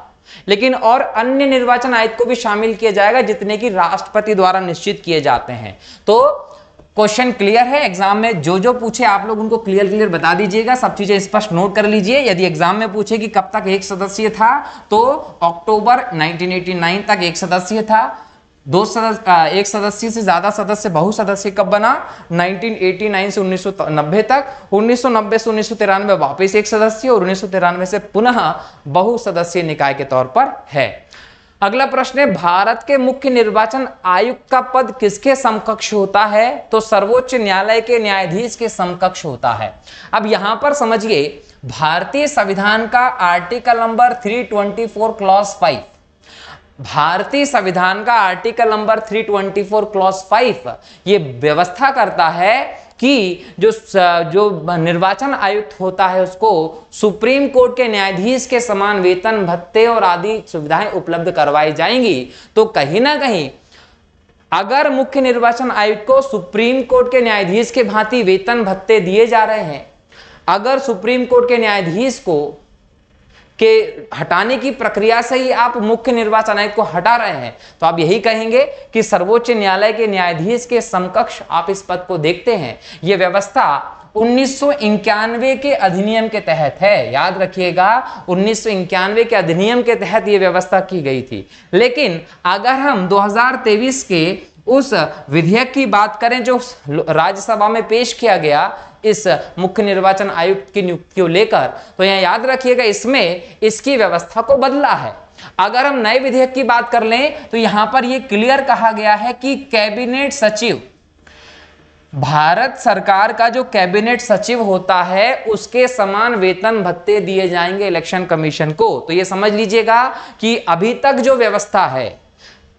लेकिन और अन्य निर्वाचन आयुक्त को भी शामिल किया जाएगा जितने की राष्ट्रपति द्वारा निश्चित किए जाते हैं। तो क्वेश्चन क्लियर है, एग्जाम में जो जो पूछे आप लोग उनको क्लियर बता दीजिएगा, सब चीजें स्पष्ट नोट कर लीजिए। यदि एग्जाम में पूछे कि कब तक एक सदस्यीय था, तो अक्टूबर 1989 तक एक सदस्यीय था। एक सदस्य से ज्यादा सदस्य बहुसदस्य कब बना? 1989 से 1990 तक। 1990 से 1993 वापस एक सदस्य और 1993 से पुनः बहुसदस्यीय निकाय के तौर पर है। अगला प्रश्न है, भारत के मुख्य निर्वाचन आयुक्त का पद किसके समकक्ष होता है? तो सर्वोच्च न्यायालय के न्यायाधीश के समकक्ष होता है। अब यहां पर समझिए, भारतीय संविधान का आर्टिकल नंबर 324 क्लॉज 5, भारतीय संविधान का आर्टिकल नंबर 324 क्लॉज 5 ये व्यवस्था करता है कि जो निर्वाचन आयुक्त होता है उसको सुप्रीम कोर्ट के न्यायाधीश के समान वेतन भत्ते और आदि सुविधाएं उपलब्ध करवाई जाएंगी। तो कहीं ना कहीं अगर मुख्य निर्वाचन आयुक्त को सुप्रीम कोर्ट के न्यायाधीश के भांति वेतन भत्ते दिए जा रहे हैं, अगर सुप्रीम कोर्ट के न्यायाधीश को के हटाने की प्रक्रिया से ही आप मुख्य निर्वाचन आयुक्त को हटा रहे हैं, तो आप यही कहेंगे कि सर्वोच्च न्यायालय के न्यायाधीश के समकक्ष आप इस पद को देखते हैं। यह व्यवस्था 1991 के अधिनियम के तहत है। याद रखिएगा, 1991 के अधिनियम के तहत यह व्यवस्था की गई थी। लेकिन अगर हम 2023 के उस विधेयक की बात करें जो राज्यसभा में पेश किया गया इस मुख्य निर्वाचन आयुक्त की नियुक्ति को लेकर, तो यहां याद रखिएगा इसमें इसकी व्यवस्था को बदला है। अगर हम नए विधेयक की बात कर लें तो यहां पर यह क्लियर कहा गया है कि कैबिनेट सचिव, भारत सरकार का जो कैबिनेट सचिव होता है उसके समान वेतन भत्ते दिए जाएंगे इलेक्शन कमीशन को। तो यह समझ लीजिएगा कि अभी तक जो व्यवस्था है,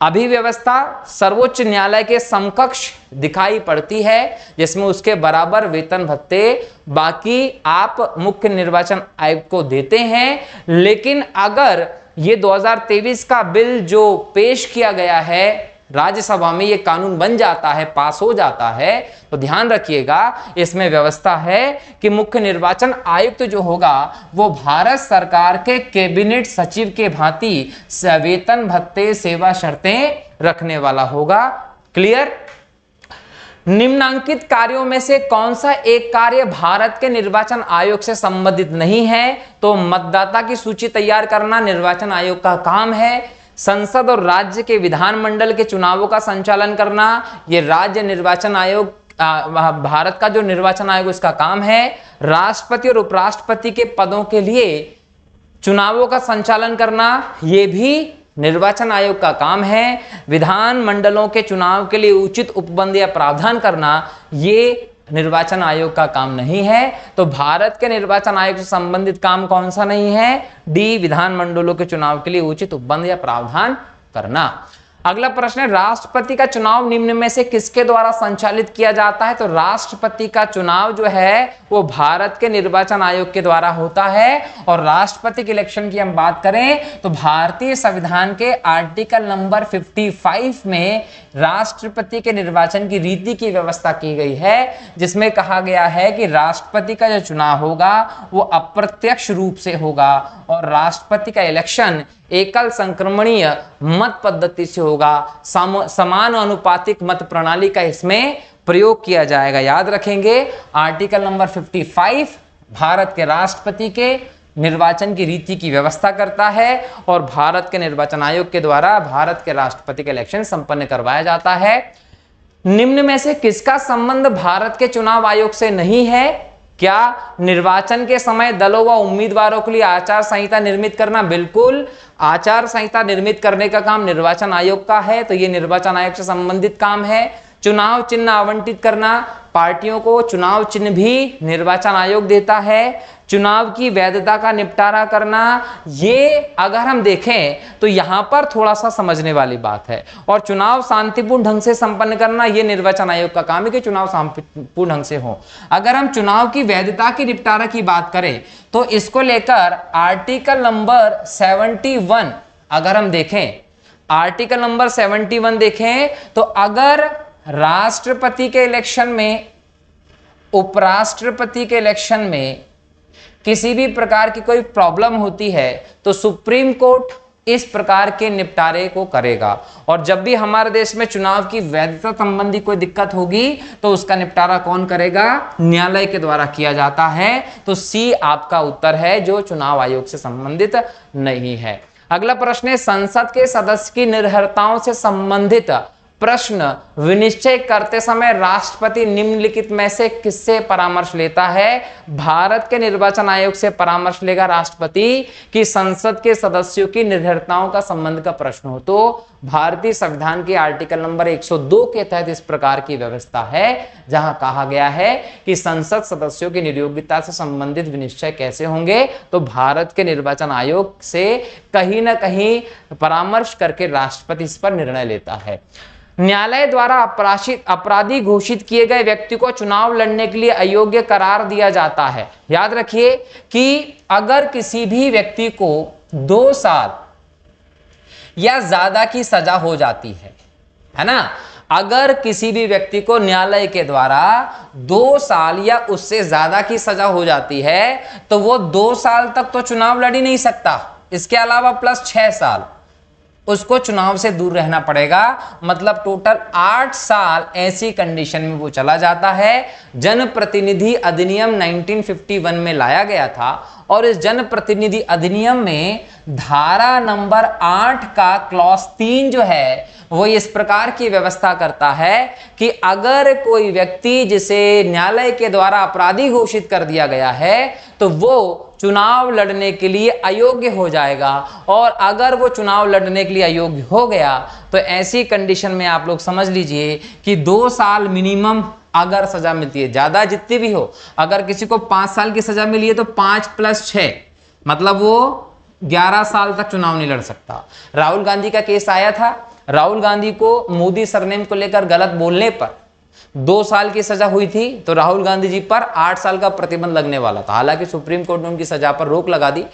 अभी व्यवस्था सर्वोच्च न्यायालय के समकक्ष दिखाई पड़ती है, जिसमें उसके बराबर वेतन भत्ते बाकी आप मुख्य निर्वाचन आयुक्त को देते हैं। लेकिन अगर ये 2023 का बिल जो पेश किया गया है राज्यसभा में, ये कानून बन जाता है, पास हो जाता है, तो ध्यान रखिएगा इसमें व्यवस्था है कि मुख्य निर्वाचन आयुक्त जो होगा वो भारत सरकार के कैबिनेट सचिव के भांति वेतन भत्ते सेवा शर्तें रखने वाला होगा। क्लियर? निम्नांकित कार्यों में से कौन सा एक कार्य भारत के निर्वाचन आयोग से संबंधित नहीं है? तो मतदाता की सूची तैयार करना निर्वाचन आयोग का काम है। संसद और राज्य के विधानमंडल के चुनावों का संचालन करना यह राज्य निर्वाचन आयोग, भारत का जो निर्वाचन आयोग उसका काम है। राष्ट्रपति और उपराष्ट्रपति के पदों के लिए चुनावों का संचालन करना यह भी निर्वाचन आयोग का काम है। विधान मंडलों के चुनाव के लिए उचित उपबंध या प्रावधान करना ये निर्वाचन आयोग का काम नहीं है। तो भारत के निर्वाचन आयोग से संबंधित काम कौन सा नहीं है? डी, विधान मंडलों के चुनाव के लिए उचित उपबंध या प्रावधान करना। अगला प्रश्न है, राष्ट्रपति का चुनाव निम्न में से किसके द्वारा संचालित किया जाता है? तो राष्ट्रपति का चुनाव जो है वो भारत के निर्वाचन आयोग के द्वारा होता है। और राष्ट्रपति के इलेक्शन की हम बात करें तो भारतीय संविधान के आर्टिकल नंबर 55 में राष्ट्रपति के निर्वाचन की रीति की व्यवस्था की गई है, जिसमें कहा गया है कि राष्ट्रपति का जो चुनाव होगा वो अप्रत्यक्ष रूप से होगा और राष्ट्रपति का इलेक्शन एकल संक्रमणीय मत पद्धति से होगा। समान अनुपातिक मत प्रणाली का इसमें प्रयोग किया जाएगा। याद रखेंगे, आर्टिकल नंबर 55 भारत के राष्ट्रपति के निर्वाचन की रीति की व्यवस्था करता है और भारत के निर्वाचन आयोग के द्वारा भारत के राष्ट्रपति का इलेक्शन संपन्न करवाया जाता है। निम्न में से किसका संबंध भारत के चुनाव आयोग से नहीं है? क्या निर्वाचन के समय दलों व उम्मीदवारों के लिए आचार संहिता निर्मित करना? बिल्कुल, आचार संहिता निर्मित करने का काम निर्वाचन आयोग का है, तो ये निर्वाचन आयोग से संबंधित काम है। चुनाव चिन्ह आवंटित करना, पार्टियों को चुनाव चिन्ह भी निर्वाचन आयोग देता है। चुनाव की वैधता का निपटारा करना, ये अगर हम देखें तो यहां पर थोड़ा सा समझने वाली बात है। और चुनाव शांतिपूर्ण ढंग से संपन्न करना, ये निर्वाचन आयोग का काम है कि चुनाव शांतिपूर्ण ढंग से हो। अगर हम चुनाव की वैधता की निपटारा की बात करें तो इसको लेकर आर्टिकल नंबर 71 अगर हम देखें, आर्टिकल नंबर 71 देखें तो अगर राष्ट्रपति के इलेक्शन में, उपराष्ट्रपति के इलेक्शन में किसी भी प्रकार की कोई प्रॉब्लम होती है तो सुप्रीम कोर्ट इस प्रकार के निपटारे को करेगा। और जब भी हमारे देश में चुनाव की वैधता संबंधी कोई दिक्कत होगी तो उसका निपटारा कौन करेगा? न्यायालय के द्वारा किया जाता है। तो सी आपका उत्तर है, जो चुनाव आयोग से संबंधित नहीं है। अगला प्रश्न है, संसद के सदस्य की निर्भरताओं से संबंधित प्रश्न विनिश्चय करते समय राष्ट्रपति निम्नलिखित में से किससे परामर्श लेता है? भारत के निर्वाचन आयोग से परामर्श लेगा राष्ट्रपति कि संसद के सदस्यों की निर्भरताओं का संबंध का प्रश्न हो। तो भारतीय संविधान के आर्टिकल नंबर 102 के तहत इस प्रकार की व्यवस्था है, जहां कहा गया है कि संसद सदस्यों की नियोक्ता से संबंधित विनिश्चय कैसे होंगे? तो भारत के निर्वाचन आयोग से कहीं ना कहीं परामर्श करके राष्ट्रपति इस पर निर्णय लेता है। न्यायालय द्वारा अपराधी घोषित किए गए व्यक्ति को चुनाव लड़ने के लिए अयोग्य करार दिया जाता है। याद रखिए कि अगर किसी भी व्यक्ति को 2 साल या ज्यादा की सजा हो जाती है ना, अगर किसी भी व्यक्ति को न्यायालय के द्वारा 2 साल या उससे ज्यादा की सजा हो जाती है तो वो 2 साल तक तो चुनाव लड़ ही नहीं सकता, इसके अलावा प्लस 6 साल उसको चुनाव से दूर रहना पड़ेगा। मतलब टोटल 8 साल ऐसी कंडीशन में वो चला जाता है। जनप्रतिनिधि अधिनियम 1951 में लाया गया था और इस जनप्रतिनिधि अधिनियम में धारा नंबर 8 का क्लॉज 3 जो है वो इस प्रकार की व्यवस्था करता है कि अगर कोई व्यक्ति जिसे न्यायालय के द्वारा अपराधी घोषित कर दिया गया है तो वो चुनाव लड़ने के लिए अयोग्य हो जाएगा, और अगर वो चुनाव लड़ने के लिए अयोग्य हो गया तो ऐसी कंडीशन में आप लोग समझ लीजिए कि 2 साल मिनिमम अगर सजा मिलती है, ज्यादा जितनी भी हो, अगर किसी को 5 साल की सजा मिली है तो 5 + 6 मतलब वो 11 साल तक चुनाव नहीं लड़ सकता। राहुल गांधी का केस आया था, राहुल गांधी को मोदी सरनेम को लेकर गलत बोलने पर 2 साल की सजा हुई थी, तो राहुल गांधी जी पर 8 साल का प्रतिबंध लगने वाला था। हालांकि सुप्रीम कोर्ट ने उनकी सजा पर रोक लगा दी,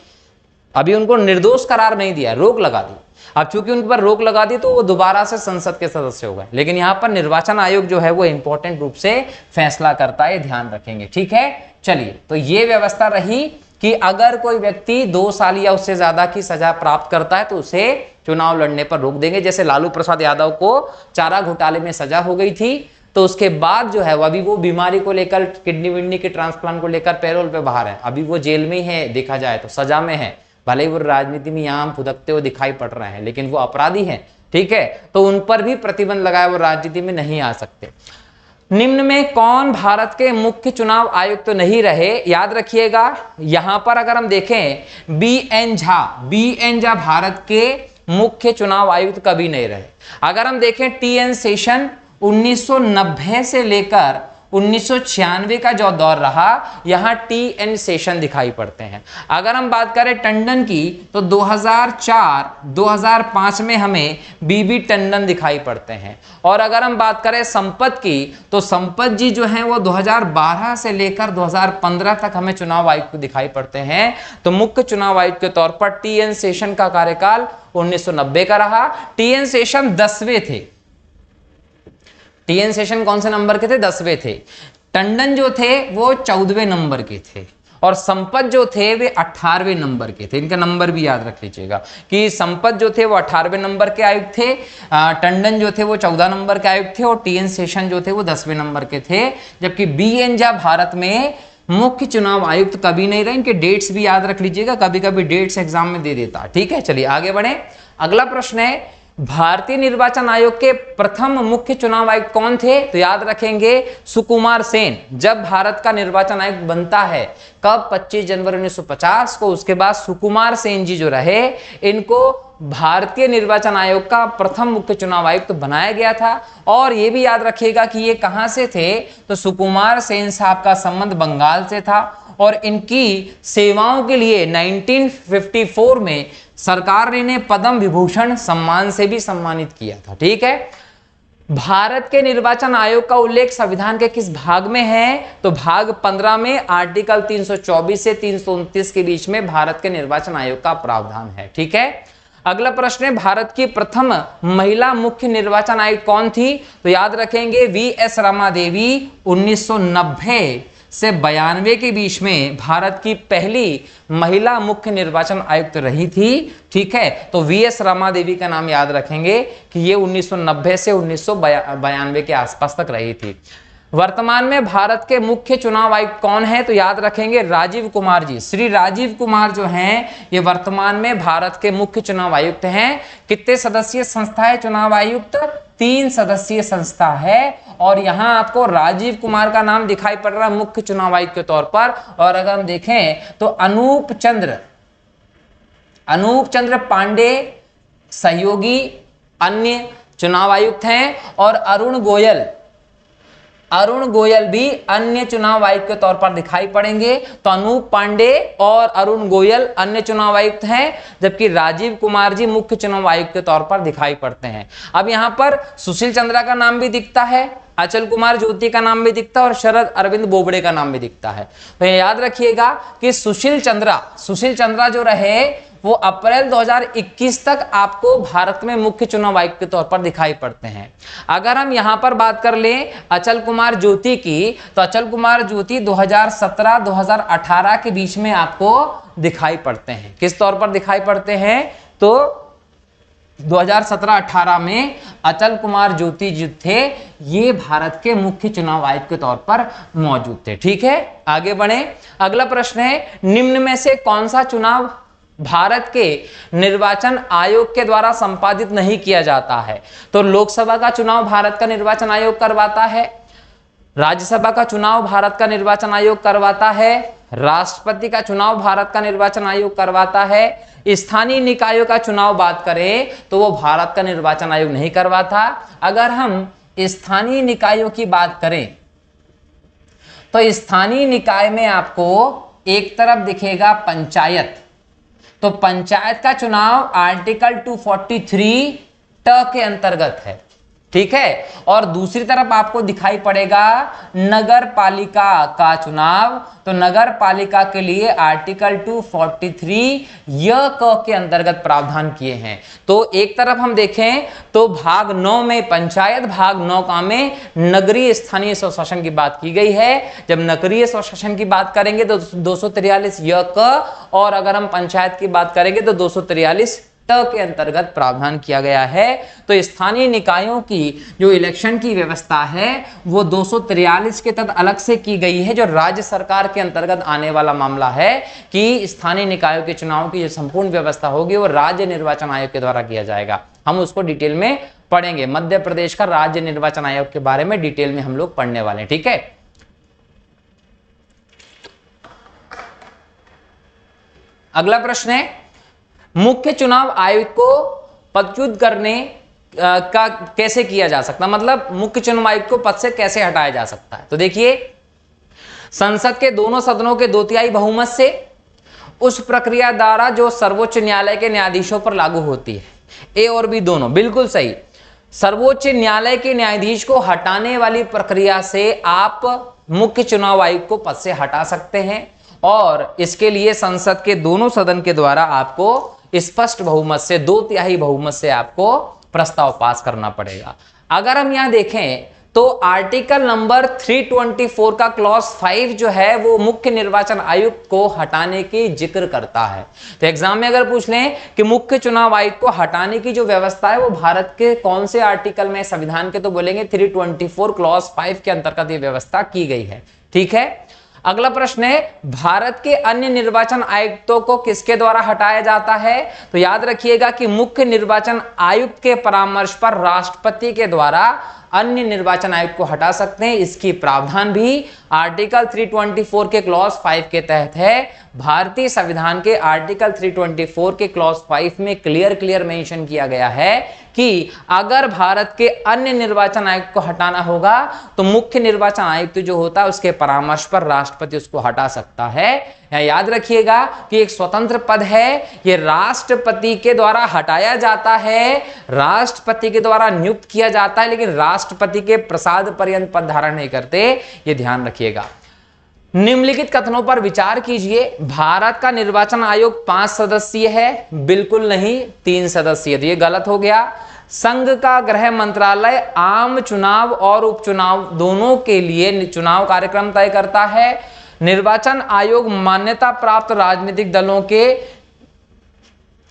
अभी उनको निर्दोष करार नहीं दिया, रोक लगा दी। अब चूंकि उन पर रोक लगा दी तो वो दोबारा से संसद के सदस्य हो गए, लेकिन यहाँ पर निर्वाचन आयोग जो है वो इंपॉर्टेंट रूप से फैसला करता है, ध्यान रखेंगे। ठीक है, चलिए, तो ये व्यवस्था रही कि अगर कोई व्यक्ति 2 साल या उससे ज्यादा की सजा प्राप्त करता है तो उसे चुनाव लड़ने पर रोक देंगे। जैसे लालू प्रसाद यादव को चारा घोटाले में सजा हो गई थी, तो उसके बाद जो है वो बीमारी को लेकर, किडनी विडनी के ट्रांसप्लांट को लेकर पैरोल पे बाहर है, अभी वो जेल में ही है, देखा जाए तो सजा में है। भले ही वो राजनीति में यहाँ फुदकते हुए दिखाई पड़ रहे हैं, लेकिन वो अपराधी हैं। ठीक है, तो उन पर भी प्रतिबंध लगाया, वो राजनीति में नहीं आ सकते। निम्न में कौन भारत के मुख्य चुनाव आयुक्त तो नहीं रहे? याद रखिएगा, यहां पर अगर हम देखें बी.एन. झा भारत के मुख्य चुनाव आयुक्त कभी नहीं रहे। अगर हम देखें टी.एन. शेषन 1990 से लेकर 1996 का जो दौर रहा, यहां टी.एन. शेषन दिखाई पड़ते हैं। अगर हम बात करें टंडन की तो 2004-2005 में हमें बी.बी. टंडन दिखाई पड़ते हैं। और अगर हम बात करें संपत की तो संपत जी जो हैं वो 2012 से लेकर 2015 तक हमें चुनाव आयुक्त दिखाई पड़ते हैं। तो मुख्य चुनाव आयुक्त के तौर पर टी.एन. शेषन का कार्यकाल 1990 का रहा। टी.एन. शेषन 10वें थे। टी.एन. शेषन कौन से नंबर के थे? 10वें थे। टंडन जो थे वो 14वें नंबर के थे, और संपत जो थे वे 18वें नंबर के थे। इनका नंबर भी याद रख लीजिएगा कि संपत जो थे वो 18वें नंबर के आयुक्त थे, टंडन जो थे वो 14 नंबर के आयुक्त थे, और टी.एन. शेषन जो थे वो 10वें नंबर के थे। जबकि बी.एन. झा भारत में मुख्य चुनाव आयुक्त कभी नहीं रहे। इनके डेट्स भी याद रख लीजिएगा, कभी कभी डेट्स एग्जाम में दे देता। ठीक है, चलिए आगे बढ़े। अगला प्रश्न है, भारतीय निर्वाचन आयोग के प्रथम मुख्य चुनाव आयुक्त कौन थे? तो याद रखेंगे सुकुमार सेन। जब भारत का निर्वाचन आयुक्त बनता है, कब? 25 जनवरी 1950 को। उसके बाद सुकुमार सेन जी जो रहे, इनको भारतीय निर्वाचन आयोग का प्रथम मुख्य चुनाव आयुक्त बनाया गया था। और यह भी याद रखिएगा कि ये कहां से थे? तो सुकुमार सेन साहब का संबंध बंगाल से था, और इनकी सेवाओं के लिए 1954 में सरकार ने इन्हें पद्म विभूषण सम्मान से भी सम्मानित किया था। ठीक है, भारत के निर्वाचन आयोग का उल्लेख संविधान के किस भाग में है? तो भाग 15 में आर्टिकल 324 से 329 के बीच में भारत के निर्वाचन आयोग का प्रावधान है। ठीक है, अगला प्रश्न है, भारत की प्रथम महिला मुख्य निर्वाचन आयुक्त कौन थी? तो याद रखेंगे वी.एस. रमा देवी 1990 से 92 के बीच में भारत की पहली महिला मुख्य निर्वाचन आयुक्त रही थी। ठीक है, तो वी.एस. रमा देवी का नाम याद रखेंगे कि ये 1990 से 1992 के आसपास तक रही थी। वर्तमान में भारत के मुख्य चुनाव आयुक्त कौन है? तो याद रखेंगे राजीव कुमार जी। श्री राजीव कुमार जो हैं ये वर्तमान में भारत के मुख्य चुनाव आयुक्त हैं। कितने सदस्यीय संस्था है चुनाव आयुक्त? 3 सदस्यीय संस्था है, और यहां आपको राजीव कुमार का नाम दिखाई पड़ रहा है मुख्य चुनाव आयुक्त के तौर पर। और अगर हम देखें तो अनूप चंद्र पांडे सहयोगी अन्य चुनाव आयुक्त हैं, और अरुण गोयल भी अन्य चुनाव आयुक्त के तौर पर दिखाई पड़ेंगे। तो अनूप पांडे और अरुण गोयल अन्य चुनाव आयुक्त हैं, जबकि राजीव कुमार जी मुख्य चुनाव आयुक्त के तौर पर दिखाई पड़ते हैं। अब यहां पर सुशील चंद्रा का नाम भी दिखता है, अचल कुमार ज्योति का नाम भी दिखता है, और शरद अरविंद बोबड़े का नाम भी दिखता है। तो याद रखिएगा कि सुशील चंद्रा जो रहे वो अप्रैल 2021 तक आपको भारत में मुख्य चुनाव आयुक्त के तौर पर दिखाई पड़ते हैं। अगर हम यहां पर बात कर लें अचल कुमार ज्योति की, तो अचल कुमार ज्योति 2017-2018 के बीच में आपको दिखाई पड़ते हैं। किस तौर पर दिखाई पड़ते हैं? तो 2017-18 में अचल कुमार ज्योति जी थे, ये भारत के मुख्य चुनाव आयुक्त के तौर पर मौजूद थे। ठीक है, आगे बढ़े। अगला प्रश्न है, निम्न में से कौन सा चुनाव भारत के निर्वाचन आयोग के द्वारा संपादित नहीं किया जाता है? तो लोकसभा का चुनाव भारत का निर्वाचन आयोग करवाता है, राज्यसभा का चुनाव भारत का निर्वाचन आयोग करवाता है, राष्ट्रपति का चुनाव भारत का निर्वाचन आयोग करवाता है, स्थानीय निकायों का चुनाव बात करें तो वो भारत का निर्वाचन आयोग नहीं करवाता। अगर हम स्थानीय निकायों की बात करें तो स्थानीय निकाय में आपको एक तरफ दिखेगा पंचायत, तो पंचायत का चुनाव आर्टिकल 243 के अंतर्गत है। ठीक है, और दूसरी तरफ आपको दिखाई पड़ेगा नगर पालिका का चुनाव, तो नगर पालिका के लिए आर्टिकल 243 के अंतर्गत प्रावधान किए हैं। तो एक तरफ हम देखें तो भाग 9 में पंचायत, भाग 9 में नगरीय स्थानीय स्वशासन की बात की गई है। जब नगरीय स्वशासन की बात करेंगे तो 243 और अगर हम पंचायत की बात करेंगे तो 243 के अंतर्गत प्रावधान किया गया है। तो स्थानीय निकायों की जो इलेक्शन की व्यवस्था है वो 243 के तहत अलग से की गई है, जो राज्य सरकार के अंतर्गत आने वाला मामला है कि स्थानीय निकायों के चुनाव की जो संपूर्ण व्यवस्था होगी वो राज्य निर्वाचन आयोग के द्वारा किया जाएगा। हम उसको डिटेल में पढ़ेंगे, मध्य प्रदेश का राज्य निर्वाचन आयोग के बारे में डिटेल में हम लोग पढ़ने वाले हैं। ठीक है, अगला प्रश्न है, मुख्य चुनाव आयुक्त को पदच्युत करने का कैसे किया जा सकता, मतलब मुख्य चुनाव आयुक्त को पद से कैसे हटाया जा सकता है? तो देखिए, संसद के दोनों सदनों के 2/3 बहुमत से उस प्रक्रिया द्वारा जो सर्वोच्च न्यायालय के न्यायाधीशों पर लागू होती है। ए और बी दोनों बिल्कुल सही। सर्वोच्च न्यायालय के न्यायाधीश को हटाने वाली प्रक्रिया से आप मुख्य चुनाव आयुक्त को पद से हटा सकते हैं, और इसके लिए संसद के दोनों सदन के द्वारा आपको स्पष्ट बहुमत से 2/3 बहुमत से आपको प्रस्ताव पास करना पड़ेगा। अगर हम यहां देखें तो आर्टिकल नंबर 324 का क्लॉज 5 जो है वो मुख्य निर्वाचन आयुक्त को हटाने की जिक्र करता है। तो एग्जाम में अगर पूछ लें कि मुख्य चुनाव आयुक्त को हटाने की जो व्यवस्था है वो भारत के कौन से आर्टिकल में, संविधान के, तो बोलेंगे 324 क्लॉज 5 के अंतर्गत ये व्यवस्था की गई है। ठीक है, अगला प्रश्न है, भारत के अन्य निर्वाचन आयुक्तों को किसके द्वारा हटाया जाता है? तो याद रखिएगा कि मुख्य निर्वाचन आयुक्त के परामर्श पर राष्ट्रपति के द्वारा अन्य निर्वाचन आयुक्त को हटा सकते हैं। इसकी प्रावधान भी आर्टिकल 324 के क्लॉज 5 के तहत है। भारतीय संविधान के आर्टिकल 324 के क्लॉज 5 में क्लियर मेंशन किया गया है कि अगर भारत के अन्य निर्वाचन आयुक्त को हटाना होगा तो मुख्य निर्वाचन आयुक्त जो होता है उसके परामर्श पर राष्ट्रपति उसको हटा सकता है। याद रखिएगा कि एक स्वतंत्र पद है, यह राष्ट्रपति के द्वारा हटाया जाता है, राष्ट्रपति के द्वारा नियुक्त किया जाता है, लेकिन राष्ट्रपति के प्रसाद पर्यंत पद धारण नहीं करते, यह ध्यान रखिएगा। निम्नलिखित कथनों पर विचार कीजिए। भारत का निर्वाचन आयोग 5 सदस्यीय है? बिल्कुल नहीं, 3 सदस्यीय। तो ये गलत हो गया। संघ का गृह मंत्रालय आम चुनाव और उपचुनाव दोनों के लिए चुनाव कार्यक्रम तय करता है। निर्वाचन आयोग मान्यता प्राप्त राजनीतिक दलों के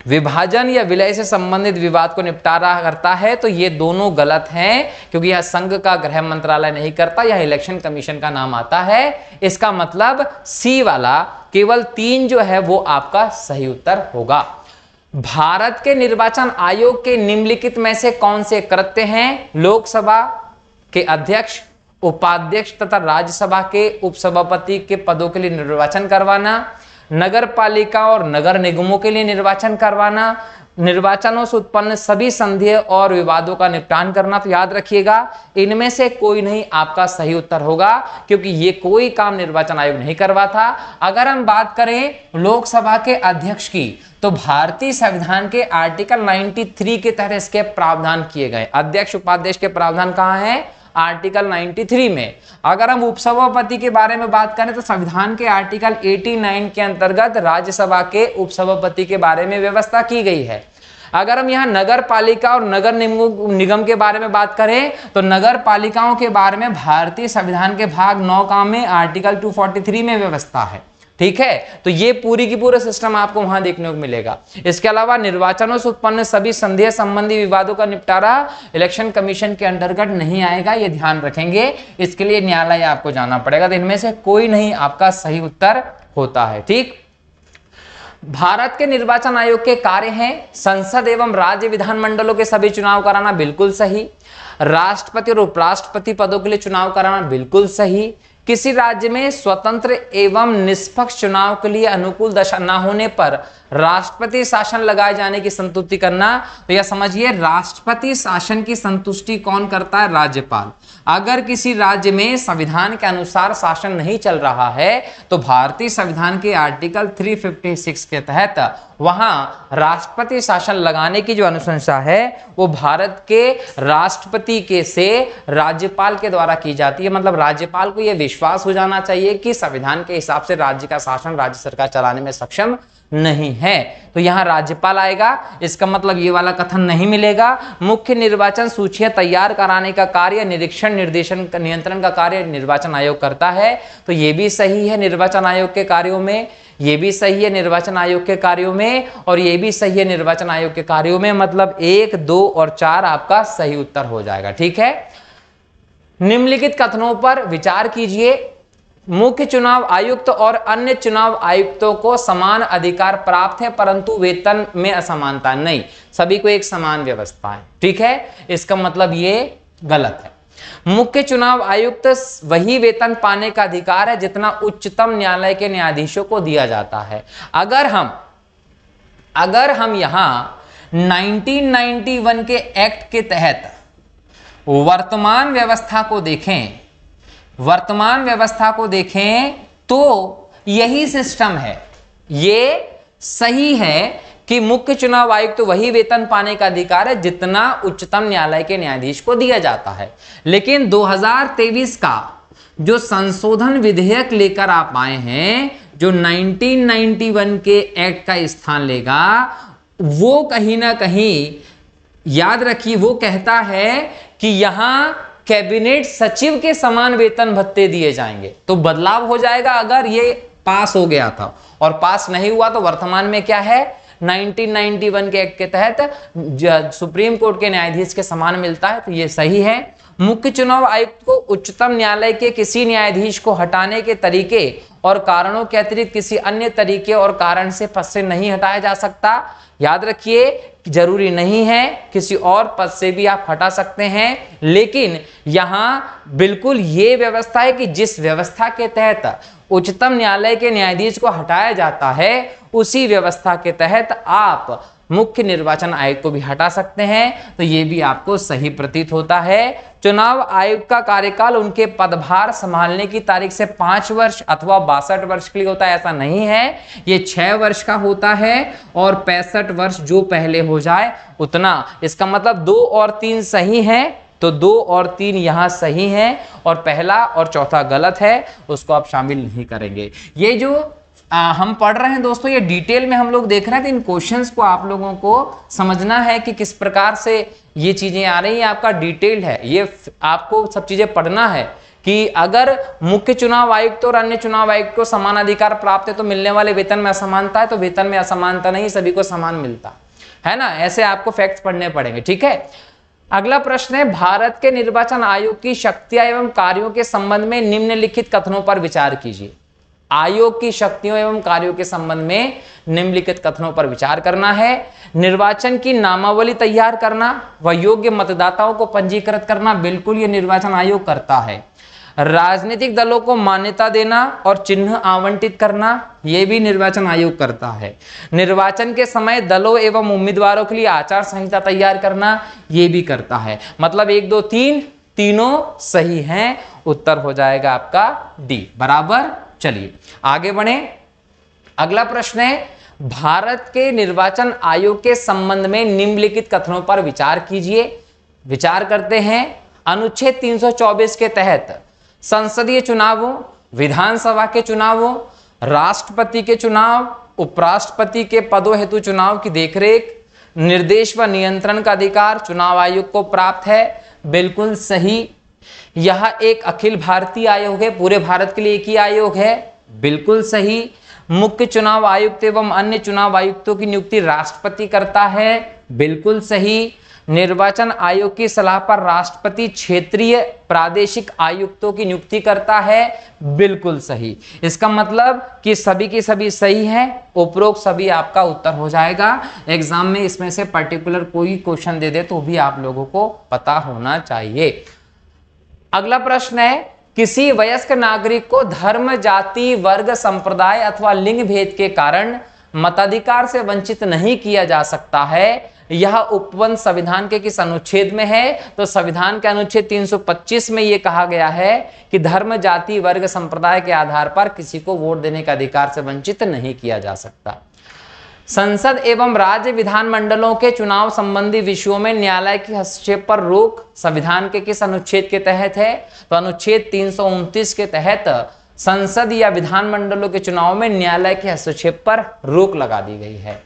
विभाजन या विलय से संबंधित विवाद को निपटारा करता है। तो ये दोनों गलत हैं, क्योंकि यह संघ का गृह मंत्रालय नहीं करता, यह इलेक्शन कमीशन का नाम आता है। इसका मतलब सी वाला केवल 3 जो है वो आपका सही उत्तर होगा। भारत के निर्वाचन आयोग के निम्नलिखित में से कौन से कृत्य हैं? लोकसभा के अध्यक्ष, उपाध्यक्ष तथा राज्यसभा के उपसभापति के पदों के लिए निर्वाचन करवाना, नगर पालिका और नगर निगमों के लिए निर्वाचन करवाना, निर्वाचनों से उत्पन्न सभी संदेह और विवादों का निपटान करना। तो याद रखिएगा इनमें से कोई नहीं आपका सही उत्तर होगा, क्योंकि ये कोई काम निर्वाचन आयोग नहीं करवाता। अगर हम बात करें लोकसभा के अध्यक्ष की, तो भारतीय संविधान के आर्टिकल 93 के तहत इसके प्रावधान किए गए। अध्यक्ष उपाध्यक्ष के प्रावधान कहां है? आर्टिकल 93 में। अगर हम उपसभापति के बारे में बात करें तो संविधान के आर्टिकल 89 के अंतर्गत राज्यसभा के उपसभापति के बारे में व्यवस्था की गई है। अगर हम यहाँ नगर पालिका और नगर निगम के बारे में बात करें तो नगर पालिकाओं के बारे में भारतीय संविधान के भाग 9 का में आर्टिकल 243 में व्यवस्था है। ठीक है, तो ये पूरी की पूरा सिस्टम आपको वहां देखने को मिलेगा। इसके अलावा निर्वाचनों से उत्पन्न सभी संदेह संबंधी विवादों का निपटारा इलेक्शन कमीशन के अंतर्गत नहीं आएगा, ये ध्यान रखेंगे। इसके लिए न्यायालय आपको जाना पड़ेगा। तो इनमें से कोई नहीं आपका सही उत्तर होता है। ठीक, भारत के निर्वाचन आयोग के कार्य हैं संसद एवं राज्य विधानमंडलों के सभी चुनाव कराना, बिल्कुल सही। राष्ट्रपति और उपराष्ट्रपति पदों के लिए चुनाव कराना, बिल्कुल सही। किसी राज्य में स्वतंत्र एवं निष्पक्ष चुनाव के लिए अनुकूल दशा न होने पर राष्ट्रपति शासन लगाए जाने की संतुष्टि करना। तो यह समझिए, राष्ट्रपति शासन की संतुष्टि कौन करता है? राज्यपाल। अगर किसी राज्य में संविधान के अनुसार शासन नहीं चल रहा है तो भारतीय संविधान के आर्टिकल 356 के तहत वहां राष्ट्रपति शासन लगाने की जो अनुशंसा है वो भारत के राष्ट्रपति के से राज्यपाल के द्वारा की जाती है। मतलब राज्यपाल को यह विश्वास हो जाना चाहिए कि संविधान के हिसाब से राज्य का शासन राज्य सरकार चलाने में सक्षम नहीं है, तो यहां राज्यपाल आएगा। इसका मतलब ये वाला कथन नहीं मिलेगा। मुख्य निर्वाचन सूचियां तैयार कराने का कार्य, निरीक्षण निर्देशन नियंत्रण का कार्य निर्वाचन आयोग करता है। तो ये भी सही है निर्वाचन आयोग के कार्यों में, ये भी सही है निर्वाचन आयोग के कार्यों में, और ये भी सही है निर्वाचन आयोग के कार्यों में। मतलब 1, 2 और 4 आपका सही उत्तर हो जाएगा। ठीक है, निम्नलिखित कथनों पर विचार कीजिए। मुख्य चुनाव आयुक्त और अन्य चुनाव आयुक्तों को समान अधिकार प्राप्त है परंतु वेतन में असमानता नहीं, सभी को एक समान व्यवस्था है। ठीक है, इसका मतलब ये गलत है। मुख्य चुनाव आयुक्त वही वेतन पाने का अधिकार है जितना उच्चतम न्यायालय के न्यायाधीशों को दिया जाता है। अगर हम यहां 1991 के एक्ट के तहत वर्तमान व्यवस्था को देखें तो यही सिस्टम है। ये सही है कि मुख्य चुनाव आयुक्त तो वही वेतन पाने का अधिकार है जितना उच्चतम न्यायालय के न्यायाधीश को दिया जाता है। लेकिन 2023 का जो संशोधन विधेयक लेकर आप आए हैं, जो 1991 के एक्ट का स्थान लेगा, वो कहीं ना कहीं याद रखिए, वो कहता है कि यहां कैबिनेट सचिव के समान वेतन भत्ते दिए जाएंगे। तो बदलाव हो जाएगा अगर ये पास हो गया था, और पास नहीं हुआ तो वर्तमान में क्या है, 1991 के एक्ट के तहत सुप्रीम कोर्ट के न्यायाधीश के समान मिलता है। तो ये सही है। मुख्य चुनाव आयुक्त को उच्चतम न्यायालय के किसी न्यायाधीश को हटाने के तरीके और कारणों के अतिरिक्त किसी अन्य तरीके और कारण से पद से नहीं हटाया जा सकता। याद रखिए, जरूरी नहीं है, किसी और पद से भी आप हटा सकते हैं। लेकिन यहां बिल्कुल ये व्यवस्था है कि जिस व्यवस्था के तहत उच्चतम न्यायालय के न्यायाधीश को हटाया जाता है उसी व्यवस्था के तहत आप मुख्य निर्वाचन आयुक्त को भी हटा सकते हैं। तो ये भी आपको सही प्रतीत होता है। चुनाव आयुक्त का कार्यकाल उनके पदभार संभालने की तारीख से 5 वर्ष अथवा 62 वर्ष के लिए होता है, ऐसा नहीं है। ये 6 वर्ष का होता है और 65 वर्ष जो पहले हो जाए उतना। इसका मतलब 2 और 3 सही है, तो 2 और 3 यहां सही है और पहला और चौथा गलत है, उसको आप शामिल नहीं करेंगे। ये जो हम पढ़ रहे हैं दोस्तों, ये डिटेल में हम लोग देख रहे हैं। तो इन क्वेश्चंस को आप लोगों को समझना है कि किस प्रकार से ये चीजें आ रही हैं। आपका डिटेल्ड है, ये आपको सब चीजें पढ़ना है कि अगर मुख्य चुनाव आयुक्त और अन्य चुनाव आयुक्त को समान अधिकार प्राप्त है तो मिलने वाले वेतन में असमानता है, तो वेतन में असमानता नहीं, सभी को समान मिलता है ना। ऐसे आपको फैक्ट्स पढ़ने पड़ेंगे। ठीक है, अगला प्रश्न है, भारत के निर्वाचन आयोग की शक्तियां एवं कार्यों के संबंध में निम्नलिखित कथनों पर विचार कीजिए। आयोग की शक्तियों एवं कार्यों के संबंध में निम्नलिखित कथनों पर विचार करना है। निर्वाचन की नामावली तैयार करना व योग्य मतदाताओं को पंजीकृत करना, बिल्कुल ये निर्वाचन आयोग करता है। राजनीतिक दलों को मान्यता देना और चिन्ह आवंटित करना, यह भी निर्वाचन आयोग करता है। निर्वाचन के समय दलों एवं उम्मीदवारों के लिए आचार संहिता तैयार करना, यह भी करता है। मतलब 1, 2, 3 तीनों सही हैं। उत्तर हो जाएगा आपका डी बराबर। चलिए आगे बढ़े। अगला प्रश्न है, भारत के निर्वाचन आयोग के संबंध में निम्नलिखित कथनों पर विचार कीजिए। विचार करते हैं। अनुच्छेद 324 के तहत संसदीय चुनावों, विधानसभा के चुनावों, राष्ट्रपति के चुनाव, उपराष्ट्रपति के पदों हेतु चुनाव की देखरेख, निर्देश व नियंत्रण का अधिकार चुनाव आयोग को प्राप्त है। बिल्कुल सही। यह एक अखिल भारतीय आयोग है, पूरे भारत के लिए एक ही आयोग है। बिल्कुल सही। मुख्य चुनाव आयुक्त एवं अन्य चुनाव आयुक्तों की नियुक्ति राष्ट्रपति करता है। बिल्कुल सही। निर्वाचन आयोग की सलाह पर राष्ट्रपति क्षेत्रीय प्रादेशिक आयुक्तों की नियुक्ति करता है। बिल्कुल सही। इसका मतलब कि सभी की सभी सही है, उपरोक्त सभी आपका उत्तर हो जाएगा। एग्जाम में इसमें से पर्टिकुलर कोई क्वेश्चन दे दे तो भी आप लोगों को पता होना चाहिए। अगला प्रश्न है, किसी वयस्क नागरिक को धर्म, जाति, वर्ग, संप्रदाय अथवा लिंग भेद के कारण मताधिकार से वंचित नहीं किया जा सकता है। यह उपबंध संविधान के किस अनुच्छेद में है? तो संविधान के अनुच्छेद 325 में यह कहा गया है कि धर्म, जाति, वर्ग, संप्रदाय के आधार पर किसी को वोट देने के अधिकार से वंचित नहीं किया जा सकता। संसद एवं राज्य विधानमंडलों के चुनाव संबंधी विषयों में न्यायालय के हस्तक्षेप पर रोक संविधान के किस अनुच्छेद के तहत है? तो अनुच्छेद 329 के तहत संसद या विधानमंडलों के चुनाव में न्यायालय के हस्तक्षेप पर रोक लगा दी गई है।